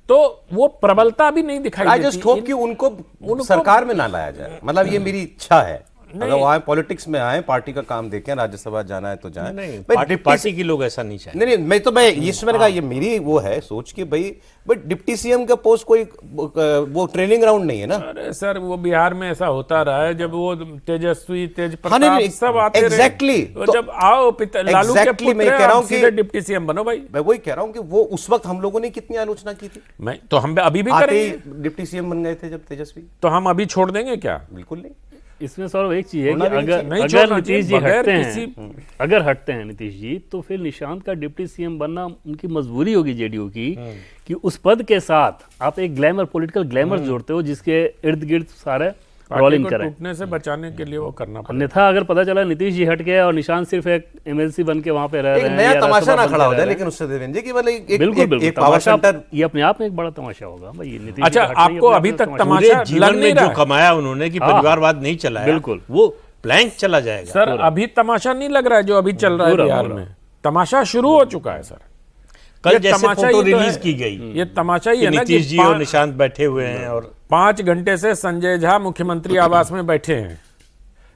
तो वो प्रबलता भी नहीं दिखाई देती। आई जस्ट होप कि उनको सरकार में ना लाया जाए, मतलब ये मेरी इच्छा है। अगर वो आए पॉलिटिक्स में आए, पार्टी का काम देखें, राज्यसभा जाना है तो जाए। नहीं, पार्टी की लोग ऐसा नहीं चाहते। नहीं, मैं मैंने कहा ये मेरी वो है सोच कि भाई बट डिप्टी सीएम का पोस्ट कोई वो ट्रेनिंग ग्राउंड नहीं है ना। अरे सर, वो बिहार में ऐसा होता रहा है, जब वो तेजस्वी, तेज प्रताप सब आते एग्जैक्टली, तो जब आओ लालू के पुत्र, मैं कह रहा हूं कि डिप्टी सीएम बनो भाई। मैं वही कह रहा हूं कि वो उस वक्त हम लोगों ने कितनी आलोचना की थी। मैं तो हम अभी भी करेंगे। डिप्टी सीएम बन गए थे जब तेजस्वी, तो हम अभी छोड़ देंगे क्या? बिल्कुल नहीं। इसमें सर एक चीज है कि अगर छोड़ना नीतीश जी बगैर हटते किसी- हैं, अगर हटते हैं नीतीश जी, तो फिर निशांत का डिप्टी सीएम बनना उनकी मजबूरी होगी जेडीयू की, कि उस पद के साथ आप एक ग्लैमर, पॉलिटिकल ग्लैमर जोड़ते हो, जिसके इर्द गिर्द सारे रोलिंग करें। टूटने से बचाने के लिए वो करना पड़ेगा। अन्यथा अगर पता चला नीतीश जी हट गए और निशांत सिर्फ एक एमएलसी बन के वहां पे रह रहे एक हैं, नया या तमाशा राज्यसभा ना बन खड़ा के हो रह जाए, रहे लेकिन उससे देवेंद्र जी की मतलब हैं। बिल्कुल बिल्कुल, एक पावर तमाशा सेंटर, ये अपने आप में एक बड़ा तमाशा होगा भाई। नीतीश अच्छा, जी हटने ही आपको अपने अभी आप में तक तमाशा तमाशा पूरे लग जीवन नहीं में जो रहा। कमाया उन्होंने कि परिवारवाद नहीं चलाया, बिल्कुल। वो प्लैंक चला जाएगा। सर अभी तमाशा नहीं लग रहा है जो अभी चल रहा है बिहार में, तमाशा शुरू हो चुका है सर। कल ये जैसे तमाशा फोटो ही तो रिलीज है। की गई ये तमाशा ही कि है ना कि नीतीश जी और निशांत बैठे हुए हैं और 5 घंटे से संजय झा मुख्यमंत्री आवास में बैठे हैं।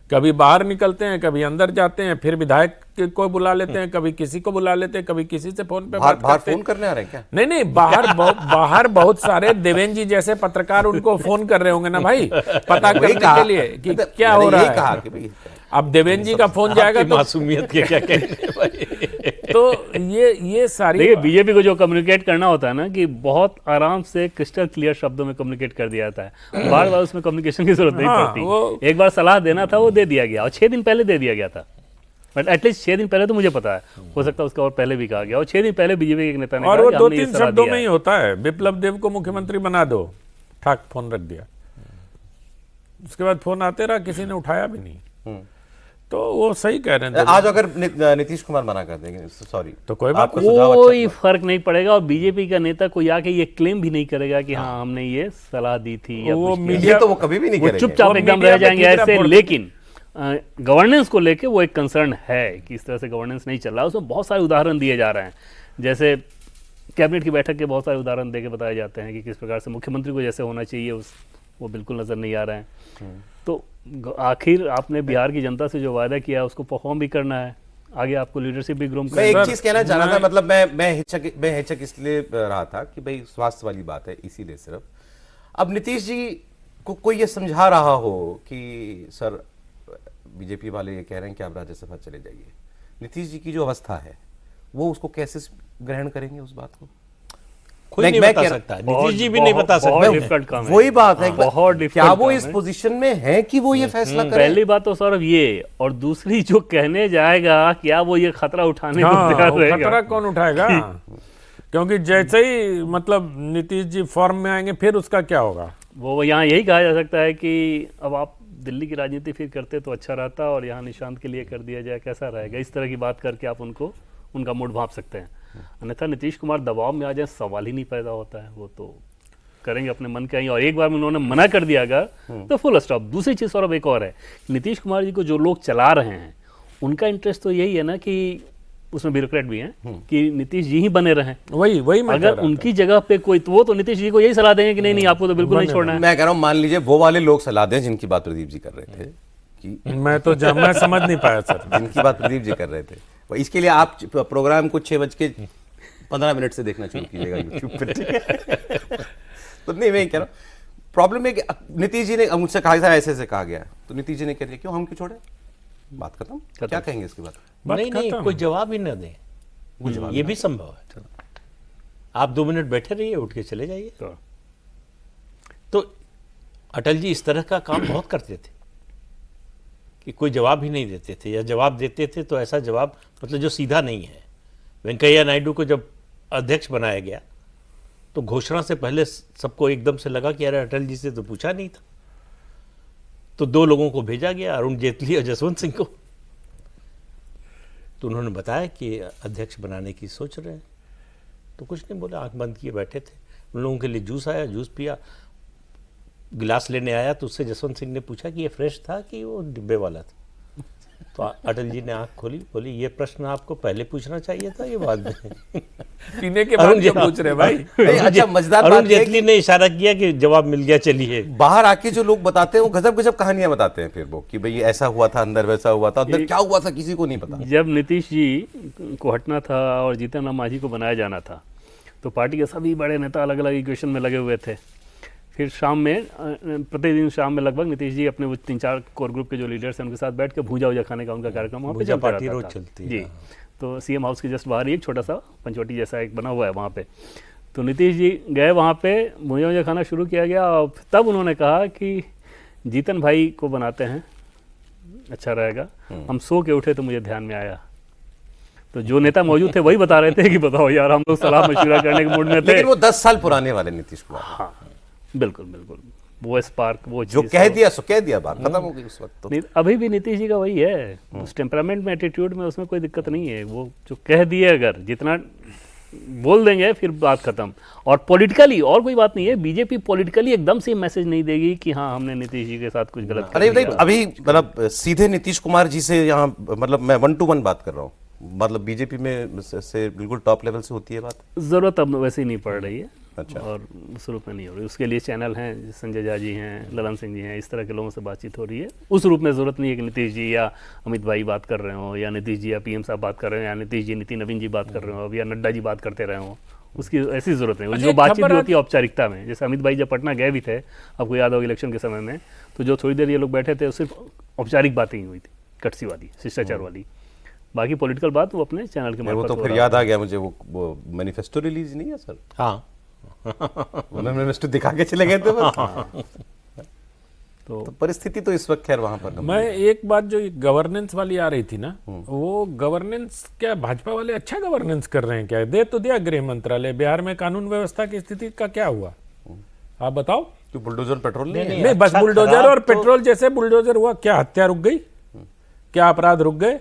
कभी बाहर निकलते हैं, कभी अंदर जाते हैं, फिर विधायक को बुला लेते हैं, कभी किसी को बुला लेते हैं, कभी किसी से फोन पे बात बाहर करते हैं। फोन करने आ रहे हैं क्या? नहीं, बाहर बहुत सारे देवेंद्र जी जैसे पत्रकार उनको फोन कर रहे होंगे ना भाई, पता करने के लिए कि क्या हो रहा है। कहा कि भाई अब देवेंद्र जी का फोन जाएगा आपकी तो मासूमियत के क्या कहने भाई। तो ये सारी देखिए, बीजेपी को जो कम्युनिकेट करना होता है ना, कि बहुत आराम से क्रिस्टल क्लियर शब्दों में कम्युनिकेट कर दिया जाता है, बार बार उसमें कम्युनिकेशन की जरूरत नहीं पड़ती। एक बार सलाह देना था, वो दे दिया गया, और 6 दिन पहले दे दिया गया था। बट एटलीस्ट 6 दिन पहले तो मुझे पता है, हो सकता है उसका और पहले भी कहा गया, और 6 दिन पहले बीजेपी के एक नेता ने और कहा वो कि हमने 2-3 ये सलाह शब्दों दिया में ही है। होता है, विप्लव देव को मुख्यमंत्री बना दो, ठाक फोन रख दिया। उसके बाद फोन आते रहा, किसी ने उठाया भी नहीं। तो वो सही कह रहे हैं। आज अगर नीतीश कुमार मना कर देंगे, सॉरी, तो कोई बात आपका सुझाव अच्छा कोई फर्क नहीं पड़ेगा, और बीजेपी का नेता कोई आके ये क्लेम भी नहीं करेगा कि हाँ हमने ये सलाह दी थी या वो कुछ किया। मीडिया ये तो वो कभी भी नहीं वो करेंगे। चुपचाप वो एकदम मीडिया रह पे जाएंगे ठीक ऐसे। रिपोर्ट- लेकिन गवर्नेंस को लेके वो एक कंसर्न है कि इस तरह से गवर्नेंस नहीं चल रहा है। उसमें बहुत सारे उदाहरण दिए जा रहे हैं, जैसे कैबिनेट की बैठक के बहुत सारे उदाहरण देके बताए जाते हैं कि किस प्रकार से मुख्यमंत्री को जैसे होना चाहिए वो बिल्कुल नजर नहीं आ रहे हैं। तो आखिर आपने बिहार की जनता से जो वायदा किया है उसको परफॉर्म भी करना है, आगे आपको लीडरशिप भी ग्रूम मैं करना एक है। चीज कहना चाह रहा था, मतलब मैं हिचक इसलिए रहा था कि भाई स्वास्थ्य वाली बात है, इसीलिए सिर्फ। अब नीतीश जी को कोई ये समझा रहा हो कि सर बीजेपी वाले ये कह रहे हैं कि आप राज्यसभा चले जाइए, नीतीश जी की जो अवस्था है वो उसको कैसे ग्रहण करेंगे उस बात को? कोई नहीं बता सकता, नीतीश जी भी नहीं बता बहुत सकते। difficult काम है। वही बात है, बहुत difficult क्या वो काम इस है। पोजीशन में है कि वो ये फैसला करें? पहली बात तो सौरभ ये, और दूसरी जो कहने जाएगा क्या वो ये खतरा उठाने को हाँ, तैयार वो रहेगा? खतरा कौन उठाएगा? क्योंकि जैसे ही मतलब नीतीश जी फॉर्म में आएंगे, फिर उसका क्या होगा? वो यहाँ यही कहा जा सकता है कि अब आप दिल्ली की राजनीति फिर करते तो अच्छा रहता, और यहाँ निशांत के लिए कर दिया जाए कैसा रहेगा, इस तरह की बात करके आप उनका मूड भांप सकते हैं। अन्यथा नीतीश कुमार दबाव में आ जाए, सवाल ही नहीं पैदा होता है, वो तो करेंगे अपने मन के ही। और एक बार में उन्होंने मना कर दिया अगर, तो फुल स्टॉप। दूसरी चीज़ और एक और है, नीतीश कुमार जी को जो लोग चला रहे हैं उनका इंटरेस्ट तो यही है ना कि उसमें ब्यूरोक्रेट भी हैं कि नीतीश जी ही बने रहें। वही मैं कह अगर रहा था। उनकी जगह पे कोई, तो वो तो नीतीश जी को यही सलाह देंगे कि नहीं नहीं आपको तो बिल्कुल नहीं छोड़ना है। मैं कह रहा हूं, मान लीजिए वो वाले लोग सलाह दें जिनकी बात प्रदीप जी कर रहे थे, कि मैं समझ नहीं पाया सर। जिनकी बात प्रदीप जी कर रहे थे, और इसके लिए आप प्रोग्राम को 6:15 से देखना शुरू कीजिएगा यूट्यूब पर, ठीक है? तो नहीं, मैं कह रहा हूँ प्रॉब्लम है कि नीतीश जी ने मुझसे कहा था ऐसे कहा गया, तो नीतीश जी ने कह दिया क्यों, हम क्यों छोड़े, बात खत्म। क्या कहेंगे इसके बाद? नहीं, कोई जवाब ही न दे, ये भी संभव है। आप 2 मिनट बैठे रहिए, उठ के चले जाइए। तो अटल जी इस तरह का काम बहुत करते थे कि कोई जवाब ही नहीं देते थे, या जवाब देते थे तो ऐसा जवाब मतलब जो सीधा नहीं है। वेंकैया नायडू को जब अध्यक्ष बनाया गया तो घोषणा से पहले सबको एकदम से लगा कि अरे अटल जी से तो पूछा नहीं था, तो 2 लोगों को भेजा गया, अरुण जेटली और जसवंत सिंह को। तो उन्होंने बताया कि अध्यक्ष बनाने की सोच रहे हैं, तो कुछ नहीं बोले, आंख बंद किए बैठे थे। उन लोगों के लिए जूस आया, जूस पिया, गिलास लेने आया तो उससे जसवंत सिंह ने पूछा कि ये फ्रेश था कि वो डिब्बे वाला था। तो अटल जी ने आंख खोली, बोली ये प्रश्न आपको पहले पूछना चाहिए था, ये बाद में पीने के बाद क्यों पूछ रहे भाई? अच्छा, मजेदार अरुण बात यह है जेटली ने इशारा किया कि जवाब मिल गया, चलिए। बाहर आके जो लोग बताते हैं वो गजब गजब कहानियां बताते हैं फिर वो, कि भाई ऐसा हुआ था, अंदर वैसा हुआ था, अंदर क्या हुआ था किसी को नहीं पता। जब नीतीश जी को हटना था और जीतन राम मांझी को बनाया जाना था, तो पार्टी के सभी बड़े नेता अलग अलग इक्वेशन में लगे हुए थे। फिर शाम में, प्रतिदिन शाम में लगभग नीतीश जी अपने वो 3-4 कोर ग्रुप के जो लीडर्स हैं उनके साथ बैठ के भूजा वूजा खाने का उनका कार्यक्रम वहाँ पे चलता पार्टी रहता रोज था। चलती है। जी, तो सीएम हाउस के जस्ट बाहर ही एक छोटा सा पंचवटी जैसा एक बना हुआ है वहाँ पे। तो नीतीश जी गए वहाँ पे, भूजा वूजा खाना शुरू किया गया और तब उन्होंने कहा कि जीतन भाई को बनाते हैं, अच्छा रहेगा। हम सो के उठे तो मुझे ध्यान में आया, तो जो नेता मौजूद थे वही बता रहे थे कि बताओ यार, हम लोग सलाह मशवरा करने के मूड में थे। लेकिन वो 10 साल पुराने वाले नीतीश कुमार, हाँ बिल्कुल बिल्कुल, वो स्पार्क, वो जो चीज़ कह तो- दिया सो कह दिया, बात खत्म हो गई उस वक्त तो। नहीं, अभी भी नीतीश जी का वही है, उस टेम्परामेंट में, एटीट्यूड में, उसमें कोई दिक्कत नहीं है। वो जो कह दिए, अगर जितना बोल देंगे फिर बात खत्म। और पॉलिटिकली और कोई बात नहीं है, बीजेपी पॉलिटिकली एकदम से मैसेज नहीं देगी कि हाँ हमने नीतीश जी के साथ कुछ गलत कर अरे नहीं, दिया। अभी मतलब सीधे नीतीश कुमार जी से यहाँ, मतलब मैं 1 to 1 बात कर रहा हूँ, मतलब बीजेपी में से बिल्कुल टॉप लेवल से होती है बात। ज़रूरत अब वैसे ही नहीं पड़ रही है। अच्छा। और उस रूप में नहीं हो रही, उसके लिए चैनल हैं, संजय झा जी हैं, ललन सिंह जी हैं, इस तरह के लोगों से बातचीत हो रही है। उस रूप में ज़रूरत नहीं है कि नीतीश जी या अमित भाई बात कर रहे हो, या नीतीश जी या पीएम साहब बात कर रहे हो, या नीतीश जी नितिन नवीन जी बात कर रहे हो, या नड्डा जी बात करते रहे हो। उसकी ऐसी ज़रूरत नहीं। जो बातचीत भी होती है औपचारिकता में, जैसे अमित भाई जब पटना गए भी थे, आपको याद होगा इलेक्शन के समय में, तो जो थोड़ी देर ये लोग बैठे थे सिर्फ औपचारिक बातें ही हुई थी, कटसी वाली, शिष्टाचार वाली। बाकी पॉलिटिकल बात वो अपने चैनल के वो मार्फत तो हो फिर रहा याद आ गया मुझे, वो मैनिफेस्टो रिलीज नहीं है सर, हाँ मैनिफेस्टो दिखा के चले गए थे बस। तो तो परिस्थिति तो इस वक्त खैर वहां पर मैं एक बात जो गवर्नेंस वाली आ रही थी ना, वो गवर्नेंस क्या भाजपा वाले अच्छा गवर्नेंस कर रहे हैं क्या? दे तो दिया गृह मंत्रालय, बिहार में कानून व्यवस्था की स्थिति का क्या हुआ आप बताओ? तो बुलडोजर पेट्रोल नहीं है। नहीं, बस अच्छा, बुलडोजर खराब और तो- पेट्रोल जैसे बुलडोजर हुआ, क्या हत्या रुक गई? क्या अपराध रुक गए?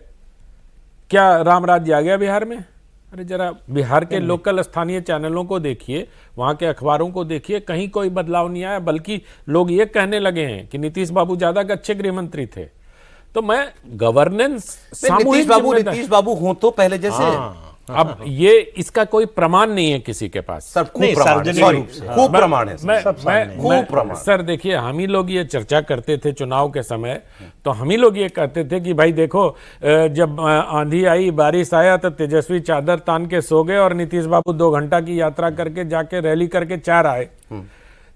क्या राम राज्य आ गया बिहार में? अरे जरा बिहार के लोकल स्थानीय चैनलों को देखिए, वहां के अखबारों को देखिए, कहीं कोई बदलाव नहीं आया, बल्कि लोग ये कहने लगे हैं कि नीतीश बाबू ज्यादा अच्छे गृह मंत्री थे। तो मैं गवर्नेंस नीतीश बाबू हो तो पहले जैसे अब ये इसका कोई प्रमाण नहीं है किसी के पास। सर, खूब नहीं, प्रमाण है, सार्वजनिक सॉरी, रूप से। खूब प्रमाण है मैं सर। खूब प्रमाण। सर देखिए, हम ही लोग ये चर्चा करते थे चुनाव के समय, तो हम ही लोग ये कहते थे कि भाई देखो, जब आंधी आई, बारिश आया, तो तेजस्वी चादर तान के सो गए और नीतीश बाबू 2 घंटा की यात्रा करके जाके रैली करके 4 आए।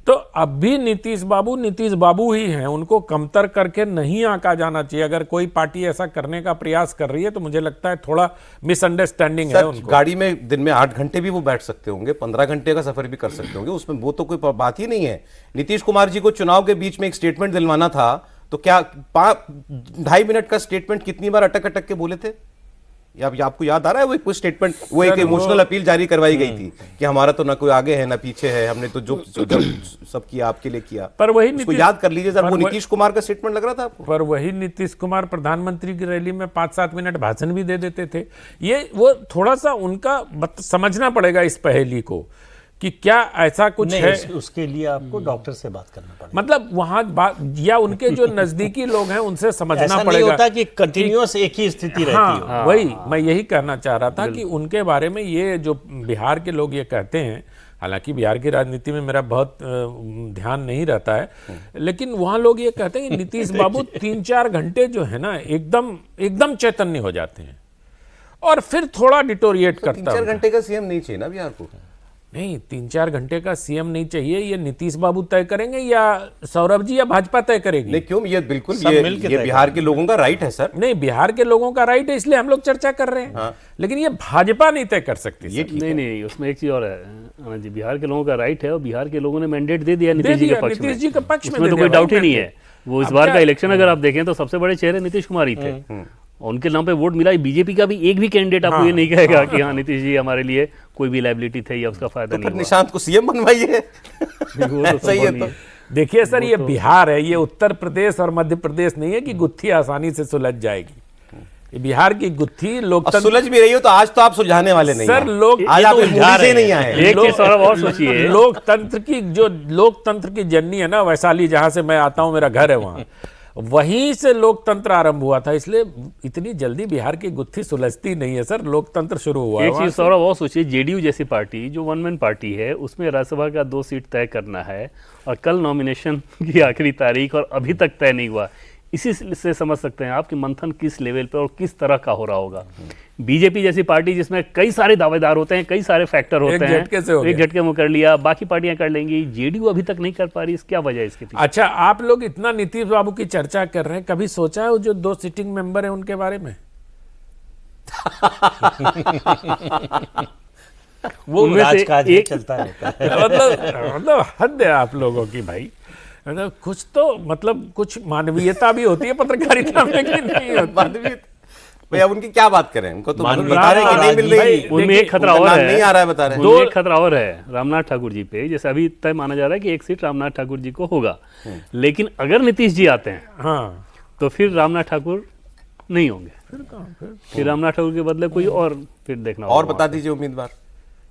तो अब भी नीतीश बाबू ही हैं, उनको कमतर करके नहीं आंका जाना चाहिए। अगर कोई पार्टी ऐसा करने का प्रयास कर रही है तो मुझे लगता है थोड़ा मिसअंडरस्टैंडिंग है सर, उनको। गाड़ी में दिन में 8 घंटे भी वो बैठ सकते होंगे, 15 घंटे का सफर भी कर सकते होंगे, उसमें वो तो कोई बात ही नहीं है। नीतीश कुमार जी को चुनाव के बीच में एक स्टेटमेंट दिलवाना था, तो क्या 2.5 मिनट का स्टेटमेंट कितनी बार अटक अटक के बोले थे? आपको याद आ रहा है वो कुछ स्टेटमेंट, वो एक इमोशनल अपील जारी करवाई गई थी कि हमारा तो ना कोई आगे है ना पीछे है, हमने तो जो सब किया आपके लिए किया। पर वही उसको नीतीश- याद कर लीजिए सर, पर वो वही- नीतीश कुमार का स्टेटमेंट लग रहा था आपको? पर वही नीतीश कुमार प्रधानमंत्री की रैली में 5-7 मिनट भाषण भी दे देते थे। ये वो थोड़ा सा उनका समझना पड़ेगा इस पहेली को कि क्या ऐसा कुछ नहीं, है। उसके लिए आपको डॉक्टर से बात करना पड़ेगा। मतलब वहां बात, या उनके जो नजदीकी लोग हैं उनसे समझना ऐसा नहीं पड़ेगा। होता कि कंटिन्यूअस एक ही स्थिति रहती हो। हाँ, वही मैं यही कहना चाह रहा था कि उनके बारे में ये जो बिहार के लोग ये कहते हैं, हालांकि बिहार की राजनीति में मेरा बहुत ध्यान नहीं रहता है, लेकिन वहां लोग ये कहते हैं कि नीतीश बाबू 3-4 घंटे जो है ना एकदम चैतन्य हो जाते हैं और फिर थोड़ा डिटोरिएट करता 3-4 है। घंटे का सीएम नहीं चाहिए ना बिहार को। नहीं, 3-4 घंटे का सीएम नहीं चाहिए, ये नीतीश बाबू तय करेंगे या सौरभ जी या भाजपा तय करेगी? नहीं क्यों, ये बिल्कुल सब ये मिलके ये तय बिहार के लोगों का राइट है सर। नहीं, बिहार के लोगों का राइट है, इसलिए हम लोग चर्चा कर रहे हैं। लेकिन ये भाजपा नहीं तय कर सकती। ये ठीक नहीं नहीं, उसमें एक चीज और है आनंद जी, बिहार के लोगों का राइट है और बिहार के लोगों ने मैंडेट दे दिया नीतीश जी के पक्ष में। नीतीश जी के पक्ष में उसमें तो दे कोई दिया डाउट ही भाई नहीं है। वो इस बार का इलेक्शन अगर आप देखें तो सबसे बड़े चेहरे नीतीश कुमार ही थे और उनके नाम पे वोट मिला। बीजेपी का भी एक भी कैंडिडेट आपको ये नहीं कहेगा कि हाँ नीतीश जी हमारे लिए कोई भी लायबिलिटी थे या उसका फायदा तो नहीं फिर हुआ। निशांत को सीएम बनवाइए। वो तो सही है संभव नहीं तो। देखिए सर, ये बिहार है, ये उत्तर प्रदेश और मध्य प्रदेश नहीं है कि गुत्थी आसानी से सुलझ जाएगी। ये बिहार की गुत्थी और लोकतंत्र। सुलझ भी रही हो तो आज तो आप सुलझाने वाले नहीं सर, हैं। लोग आज आप इस मूडी से नहीं आए। एक चीज सौरभ और सोचिए, लोकतंत्र की जननी है ना वैशाली, जहां से मैं आता हूं, मेरा घर है वहां, वहीं से लोकतंत्र आरंभ हुआ था। इसलिए इतनी जल्दी बिहार की गुत्थी सुलझती नहीं है सर, लोकतंत्र शुरू हुआ है एक वहां चीज से। सौरभ और सोचिए, जेडीयू जैसी पार्टी जो वन मैन पार्टी है, उसमें राज्यसभा का 2 सीट तय करना है और कल नॉमिनेशन की आखिरी तारीख और अभी तक तय नहीं हुआ। इसी से समझ सकते हैं आप कि मंथन किस लेवल पे और किस तरह का हो रहा होगा। बीजेपी जैसी पार्टी जिसमें कई सारे दावेदार होते हैं, कई सारे फैक्टर होते हैं, झटके से हो एक गया। झटके में कर लिया, बाकी पार्टियां कर लेंगी, जेडीयू अभी तक नहीं कर पा रही। क्या वजह है इसके पीछे? अच्छा, आप लोग इतना नीतीश बाबू की चर्चा कर रहे हैं, कभी सोचा है वो जो 2 सिटिंग मेंबर हैं उनके बारे में? वो उनमें से राजकाज एक- चलता रहता है। मतलब हद है आप लोगों की भाई। मतलब कुछ तो, मतलब कुछ मानवीयता भी होती है पत्रकारिता में कि नहीं होती? मानवीय भैया उनकी क्या बात करें, उनको तो मानवीय बता रहे हैं कि नहीं मिल रही। भाई, उनमें एक खतरा उनका और नाम है, नहीं आ रहा है, बता रहे हैं। उनमें एक खतरा और है रामनाथ ठाकुर जी पे। जैसे अभी तय माना जा रहा है कि एक सीट रामनाथ ठाकुर जी को होगा, लेकिन अगर नीतीश जी आते हैं हाँ, तो फिर रामनाथ ठाकुर नहीं होंगे, फिर रामनाथ ठाकुर के बदले कोई और फिर देखना और होगा। बता दीजिए उम्मीदवार।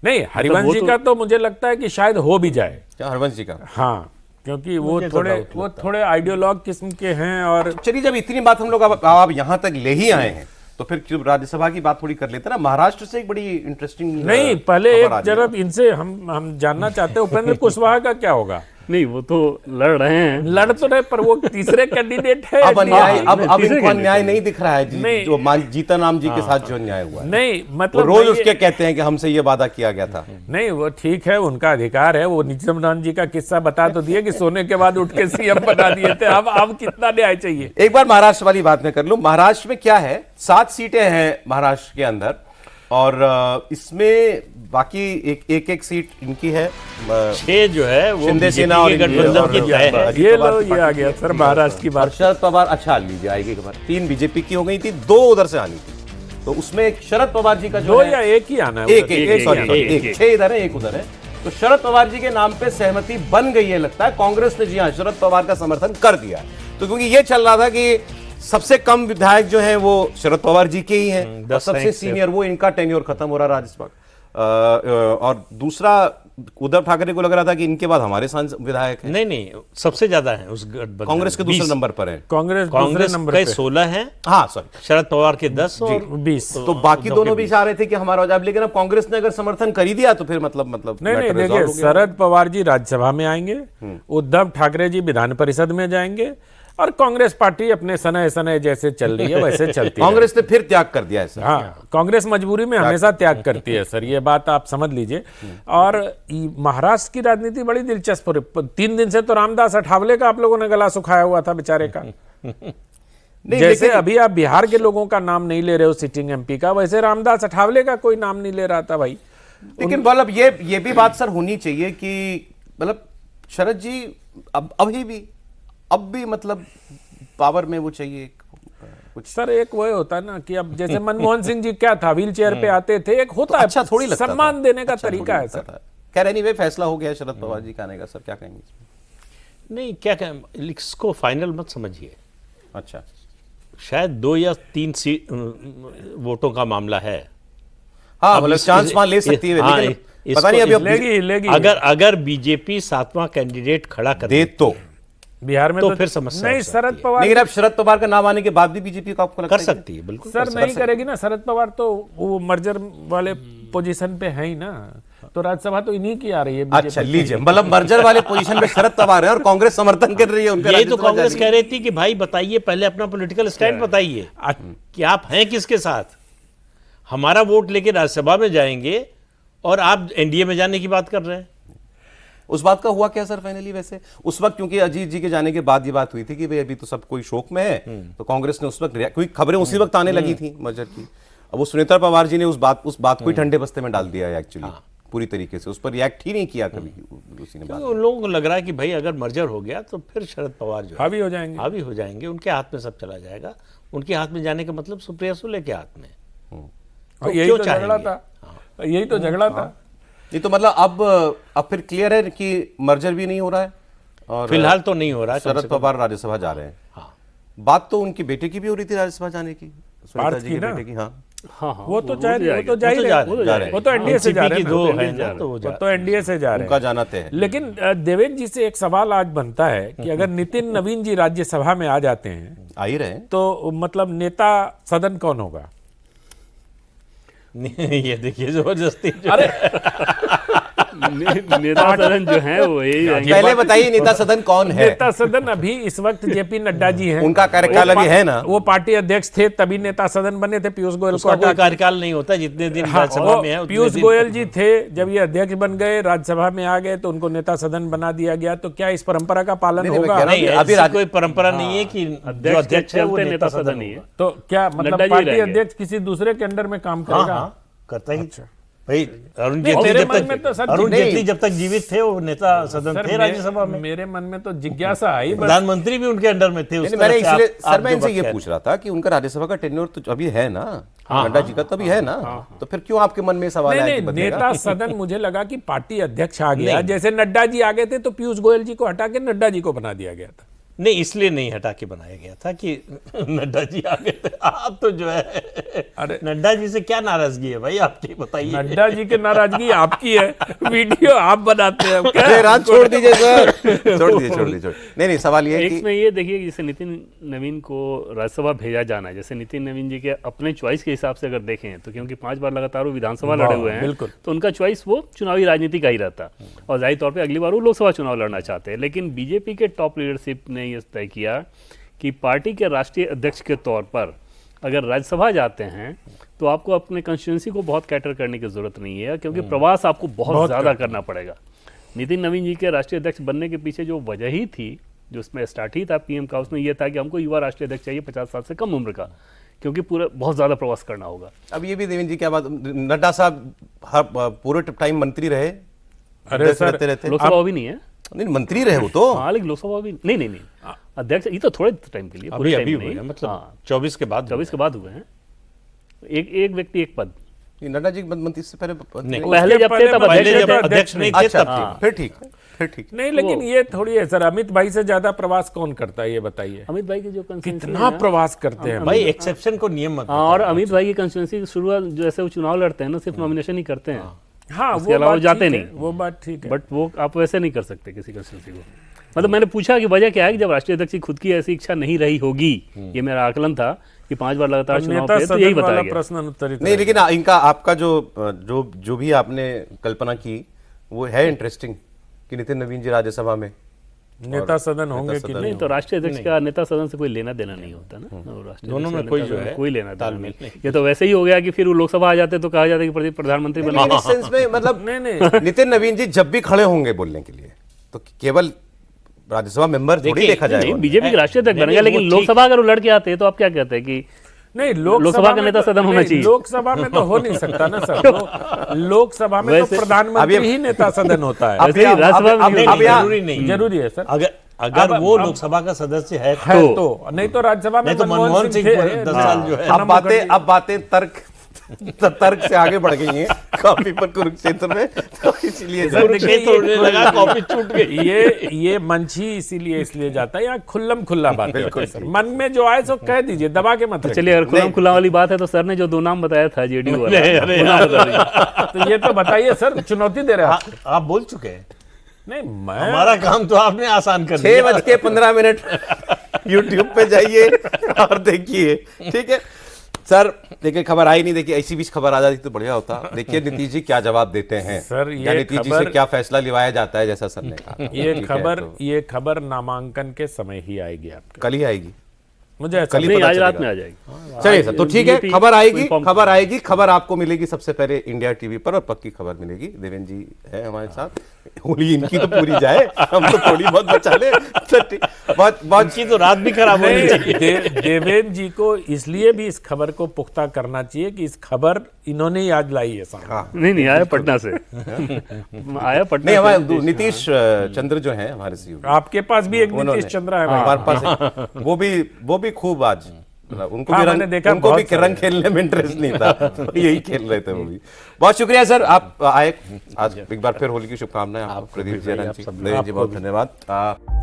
नहीं, हरिवंश वो जी तो- का तो मुझे लगता है कि शायद हो भी जाए। क्या हरवंश जी का? हाँ, क्योंकि वो मुझे तो थोड़े doubt वो थोड़े आइडियोलॉग किस्म के हैं। और चलिए, जब इतनी बात हम लोग अब आप यहाँ तक ले ही आए हैं तो फिर क्यों राज्यसभा की बात थोड़ी कर लेते हैं ना। महाराष्ट्र से एक बड़ी इंटरेस्टिंग नहीं, पहले एक जरा इनसे हम जानना चाहते हैं उपेंद्र कुशवाहा का क्या होगा। नहीं, वो तो लड़ रहे हैं। लड़ तो रहे, पर वो तीसरे कैंडिडेट है। अब अन्याय, अब तीसरे इनको अन्याय कैंडिडेट नहीं दिख रहा है नहीं। जो जीतन राम जी के साथ जो अन्याय हुआ है। नहीं, वो मतलब रोज मैं उसके कहते हैं कि हमसे ये वादा किया गया था। नहीं, वो ठीक है, उनका अधिकार है। वो निजाम राम जी का किस्सा बता तो दिए कि सोने के बाद उठ के सीएम बना दिए थे। अब कितना न्याय चाहिए? एक बार महाराष्ट्र वाली बात में कर लूं। महाराष्ट्र में क्या है, 7 सीटें हैं महाराष्ट्र के अंदर और इसमें बाकी एक सीट इनकी है। 6 जो है वो शिंदे बीजेपी सेना और के गठबंधन की तय है। अजित ये पवार लो, की ये आ गया सर महाराष्ट्र की और बात। शरद पवार, अच्छा लीजिए आएगी खबर, 3 बीजेपी की हो गई थी, 2 उधर से आनी थी। तो उसमें एक शरद पवार जी का जो दो है, या एक ही आना है? एक सॉरी एक। 6 इधर है, 1 उधर है। तो शरद पवार जी के नाम पे सहमति बन गई है लगता है। कांग्रेस ने जी हाँ शरद पवार का समर्थन कर दिया। तो क्योंकि ये चल रहा था कि सबसे कम विधायक जो हैं वो शरद पवार जी के ही हैं और 10 सबसे रैंक सीनियर वो, इनका टेन्योर खत्म हो रहा राज्यसभा। और दूसरा उद्धव ठाकरे को लग रहा था कि इनके बाद हमारे सांसद विधायक हैं। नहीं, सबसे ज्यादा है उस गठबंधन। कांग्रेस के दूसरे 20। नंबर पर है। कांग्रेस कांग्रेस दूसरे नंबर के पे 16 हैं, हाँ सॉरी, शरद पवार के 10 और 20। तो बाकी दोनों भी चाह रहे थे कि हमारा हो जाए। लेकिन अब कांग्रेस ने अगर समर्थन कर ही दिया तो फिर मतलब नहीं, matter resolve देखिए, हो गया। शरद पवार जी राज्यसभा में आएंगे, उद्धव ठाकरे जी विधान परिषद में जाएंगे और कांग्रेस पार्टी अपने सनय सनय जैसे चल रही है वैसे चलती है। कांग्रेस ने फिर त्याग कर दिया है सर। हाँ, कांग्रेस मजबूरी में हमेशा त्याग करती है सर, ये बात आप समझ लीजिए। और महाराष्ट्र की राजनीति बड़ी दिलचस्प हो रही। 3 दिन से तो रामदास अठावले का आप लोगों ने गला सुखाया हुआ था बेचारे का। नहीं, जैसे लेकिन- अभी आप बिहार के लोगों का नाम नहीं ले रहे हो सिटिंग एमपी का, वैसे रामदास अठावले का कोई नाम नहीं ले रहा था भाई। लेकिन मतलब ये भी बात सर होनी चाहिए कि मतलब शरद जी अब भी मतलब पावर में वो चाहिए कुछ। सर एक वो होता है ना कि अब जैसे मनमोहन सिंह जी क्या था, व्हील चेयर पे आते थे, एक होता है अच्छा थोड़ी लगता था। सम्मान देने का अच्छा तरीका थोड़ी है लगता सर। था। खैर एनीवे फैसला हो गया शरद पवार जी का आने का। सर क्या कहेंगे इसमें? नहीं, क्या कहें, इसको फाइनल मत समझिए। अच्छा, शायद 2 या 3 वोटों का मामला है। हाँ अब मतलब इस- चांस इस- वहाँ ले सकती है, हाँ, लेकिन इसको- पता नहीं अभी अब लेगी अगर बीजेपी 7वां कैंडिडेट खड़ा कर दे तो। बिहार में तो फिर समस्या नहीं, हो सकती शरद है। पवार लेकिन अब शरद पवार का नाम आने के बाद भी बीजेपी को आपको लगता कर है सकती है, बिल्कुल सर कर नहीं करेगी ना। शरद पवार तो वो मर्जर वाले पोजीशन पे है ही ना, तो राज्यसभा तो इन्हीं की आ रही है। अच्छा लीजिए, मतलब मर्जर वाले पोजीशन पे शरद पवार है और कांग्रेस समर्थन कर रही है उनका। यही तो राज्यसभा कांग्रेस जाने कह रही थी कि भाई बताइए, पहले अपना पॉलिटिकल स्टैंड बताइए कि आप हैं किसके साथ। हमारा वोट लेके राज्यसभा में जाएंगे और आप एनडीए में जाने की बात कर रहे हैं। उस बात का हुआ क्या सर फाइनली? वैसे उस वक्त क्योंकि अजीत जी के जाने के बाद ये बात हुई थी कि भाई अभी तो सब कोई शोक में है, तो कांग्रेस ने उस वक्त क्योंकि खबरें उसी वक्त आने लगी थी मर्जर की। अब वो सुनेत्रा पवार जी ने उस बात को ही ठंडे बस्ते में डाल दिया है एक्चुअली, पूरी तरीके से उस पर रिएक्ट ही नहीं किया कभी उसी ने बात। उन लोगों को लग रहा है कि भाई अगर मर्जर हो गया तो फिर शरद पवार जो हावी हो जाएंगे। हावी हो जाएंगे, उनके हाथ में सब चला जाएगा। उनके हाथ में जाने का मतलब सुप्रिया सुले के हाथ में। और यही तो झगड़ा था, यही तो झगड़ा था। ये तो मतलब अब फिर क्लियर है कि मर्जर भी नहीं हो रहा है और फिलहाल तो नहीं हो रहा है। शरद पवार राज्यसभा जा रहे हैं। हाँ। बात तो उनकी बेटे की भी हो रही थी राज्यसभा जाने की, सुनीता जी के बेटे की। हाँ हाँ हाँ, वो तो जा ही रहे, वो तो एनडीए से जा रहे हैं, दो है ना, तो वो तो एनडीए से जा रहे उनका हैं। जाना तय है। लेकिन देवेंद्र जी से एक सवाल आज बनता है कि अगर नितिन नवीन जी राज्यसभा में आ जाते हैं आ ही रहे हैं। तो मतलब नेता सदन कौन होगा? ये देखिए जबरदस्ती नेता सदन जो है वो यही रहेंगे। पहले बताइए नेता सदन कौन है? नेता सदन अभी इस वक्त जेपी नड्डा जी हैं। उनका कार्यकाल अभी है ना? वो पार्टी अध्यक्ष थे तभी नेता सदन बने थे। पीयूष गोयल को उसका कोई हटा के- कार्यकाल नहीं होता, जितने दिन हाँ, राज्यसभा वो में है उतने पीयूष दिन- गोयल जी थे, जब ये अध्यक्ष बन गए राज्यसभा में आ गए तो उनको नेता सदन बना दिया गया। तो क्या इस परंपरा का पालन नहीं, मैं होगा? कह रहा हूं नहीं, कि अभी ऐसी कोई परंपरा नहीं है कि जो अध्यक्ष है वो चलते नेता सदन नहीं है। तो क्या मतलब नड्डा जी पार्टी रहेंगे। अध्यक्ष किसी दूसरे के अंडर में काम हाँ करेगा? हाँ करता ही। भाई अरुण नहीं, जेटली मेरे जब मन में तो तक सर अरुण नहीं। जेटली जब तक जीवित थे वो नेता सदन सर, थे राज्यसभा में। मेरे मन में तो जिज्ञासा आई बस। प्रधानमंत्री भी उनके अंडर में थे। उस नहीं, मैंने तरह से इसलिए आप सर मैं जो इनसे बात ये कह पूछ रहा था कि उनका राज्यसभा का टेन्योर तो अभी है ना, नड्डा जी का तो अभी है ना, तो फिर क्यों आपके मन में सवाल नहीं आया कि नहीं, बदलेगा? नेता सदन मुझे लगा कि पार्टी अध्यक्ष आ गया, जैसे नड्डा जी आ गए थे तो पीयूष गोयल जी को हटा के नड्डा जी को बना दिया गया था। नहीं, इसलिए नहीं हटा के बनाया गया था कि नड्डा जी आ गए थे। आप तो जो है अरे नड्डा जी से क्या नाराजगी है भाई आपकी, बताइए। नड्डा जी की नाराजगी आपकी है, वीडियो आप बनाते हैं। क्या? अरे राज छोड़ दीजिए सर, छोड़ दीजिए। नहीं सवाल ये है एक कि में ये देखिए कि जैसे नितिन नवीन को राज्यसभा भेजा जाना है, जैसे नितिन नवीन जी के अपने चॉइस के हिसाब से अगर देखें तो, क्योंकि 5 बार लगातार वो विधानसभा लड़े हुए हैं, बिल्कुल। तो उनका चॉइस वो चुनावी राजनीति का ही रहता, और जाहिर तौर पे अगली बार वो लोकसभा चुनाव लड़ना चाहते हैं। लेकिन बीजेपी के टॉप लीडरशिप ने ये तय किया कि पार्टी के राष्ट्रीय अध्यक्ष के तौर पर अगर राज्यसभा जाते हैं तो आपको अपने कंस्टिट्यूंसी को बहुत कैटर करने की जरूरत नहीं है, क्योंकि प्रवास आपको बहुत ज़्यादा करना पड़ेगा। नितिन नवीन जी के राष्ट्रीय अध्यक्ष बनने के पीछे जो वजह ही थी, जो उसमें स्टार्ट ही था पीएम का, उसमें यह था कि हमको युवा राष्ट्रीय अध्यक्ष चाहिए 50 साल से कम उम्र का, क्योंकि पूरा बहुत ज़्यादा प्रवास करना होगा। अब ये भी देवेंद्र जी क्या बात, नड्डा साहब पूरे टाइम मंत्री रहे, अरे अध्यक्ष सर, रहते लोकसभा भी नहीं है। नहीं मंत्री रहे वो तो। हाँ, लेकिन लोकसभा भी नहीं, अध्यक्ष ये तो थोड़े टाइम के लिए, अभी पूरे अभी टाइम हुए नहीं। हैं, मतलब हाँ, 24 के बाद 24 के बाद हुए हैं। एक व्यक्ति एक पद। ये नड्डा जी मंत्री से पहले नहीं। पहले जब थे तब पहले अध्यक्ष जब थे। अध्यक्ष नहीं थे अच्छा तब थे। फिर ठीक है, फिर ठीक है। नहीं लेकिन ये थोड़ी है सर, अमित भाई से ज्यादा प्रवास कौन करता है ये बताइए? अमित भाई की जो कंस्टिट्यूंसी कितना प्रवास करते हैं भाई एक्सेप्शन को नियम मत हाँ, और अमित भाई की कंस्टिट्यूंसी शुरुआत जैसे वो चुनाव लड़ते हैं ना, सिर्फ नॉमिनेशन ही करते हैं, हाँ, उसके अलावा बात जाते ठीक है, नहीं। वो बात ठीक है। बट वो आप वैसे नहीं कर सकते किसी कंस्टिट्यूंसी को। मतलब मैंने पूछा कि वजह क्या है कि जब राष्ट्रीय अध्यक्ष की खुद की ऐसी इच्छा नहीं रही होगी, ये मेरा आकलन था कि 5 बार लगातार चुनाव नेता पे, तो यही सदन वाला बताया गया। प्रश्न अनुत्तरित नहीं लेकिन इनका आपका जो भी आपने कल्पना की वो है इंटरेस्टिंग कि नितिन नवीन जी राज्यसभा में नेता सदन होंगे कि सदन नहीं? नहीं, तो राष्ट्रीय अध्यक्ष का नेता सदन से कोई लेना देना नहीं होता ना, और राष्ट्रीय दोनों अध्यक्ष में का कोई नेता जो सदन है कोई लेना देना तालमेल नहीं। नहीं। ये तो वैसे ही हो गया कि फिर वो लोकसभा आ जाते तो कहा जाता है कि प्रधानमंत्री बना। लेकिन इस सेंस में मतलब नहीं नितिन नवीन जी जब भी खड़े होंगे बोलने के लिए तो केवल राज्यसभा मेंबर थोड़ी देखिए, देखा नहीं, जाएगा। बीजेपी के राष्ट्रीय अध्यक्ष नहीं, बनेगा, नहीं, लेकिन वो ठीक- लोकसभा अगर वो लड़के आते हैं तो आप क्या कहते हैं कि नहीं, लोकसभा का में नेता तो- सदन होना नहीं, चाहिए। लोकसभा में तो हो नहीं सकता ना सर। लोकसभा में तो वैसे- प्रधानमंत्री ही नेता सदन होता है। वैसे ही राज्यसभा में नहीं नहीं, होता। नहीं, जरूरी नहीं। जरूरी है सर। अगर अब- वो अब- लोकसभा का सदस्य है है तो नहीं तो राज्यसभा में नहीं तो मनमोहन सिंह थे। 10 साल जो है अब बातें तर्क से आगे बढ़ गई हैं काफी पर कुरुक्षेत्र में, तो इसलिए सर, कुरुक्षेत्र होने लगा, कॉपी छूट गई। ये मंच ही इसलिए जाता है, यहाँ खुल्लम खुल्ला बात करते हैं सर। मन में जो आए सो कह दीजिए, दबा के मत तो रखिए। चलिए, अगर खुला खुला वाली बात है तो सर ने जो 2 नाम बताया था जेडीयू वाला, वो नाम बता दीजिए। तो ये तो बताइए सर, चुनौती दे रहे हैं आप। आप बोल चुके हैं, नहीं मैं हमारा काम तो आपने आसान कर दिया। 6:15 यूट्यूब पे जाइए और देखिए, ठीक है सर। देखिए खबर आई नहीं, देखिए ऐसी बीच खबर आ जाती तो बढ़िया होता। देखिए नीतीश जी क्या जवाब देते हैं सर, ये या नीतीश जी से खबर- क्या फैसला लिवाया जाता है, जैसा सर ने कहा। ये ठीक है, खबर तो ये खबर नामांकन के समय ही आएगी आपके। कल ही आएगी। मुझे ऐसा कल ही नहीं, पता आज रात चलेगा। में आ जाएगी। चलिए सर, तो ठीक है, BJP खबर आएगी, inform खबर आएगी, खबर आपको मिलेगी सबसे पहले इंडिया टीवी पर, और पक्की खबर मिलेगी। देवेंद्र जी है हमारे साथ, होली इनकी तो पूरी जाए, हम तो थोड़ी बहुत बचा ले। तो ठीक, बहुत बहुत इनकी तो रात भी खराब होनी चाहिए। देवेंद्र जी को इसलिए भी इस खबर को पुख्ता करना चाहिए कि इस खबर इन्होंने ही आज लाई है सामने। हाँ। नहीं आया पटना से आया पटना नहीं, से। हमारे नीतीश चंद्र जो है हमारे सीईओ, आपके पास भी एक नीतीश चंद्र है भाई। हमारे पास है। वो भी खूब आज, उनको हाँ, भी मैंने देखा, उनको भी बहुत सारे। रंग खेलने में इंटरेस्ट नहीं था, तो यही खेल रहे थे वो भी। बहुत शुक्रिया सर, आप आए आज, एक बार फिर होली की शुभकामनाएं आपको, प्रदीप जयराम जी, देवेंद्र जी, बहुत धन्यवाद।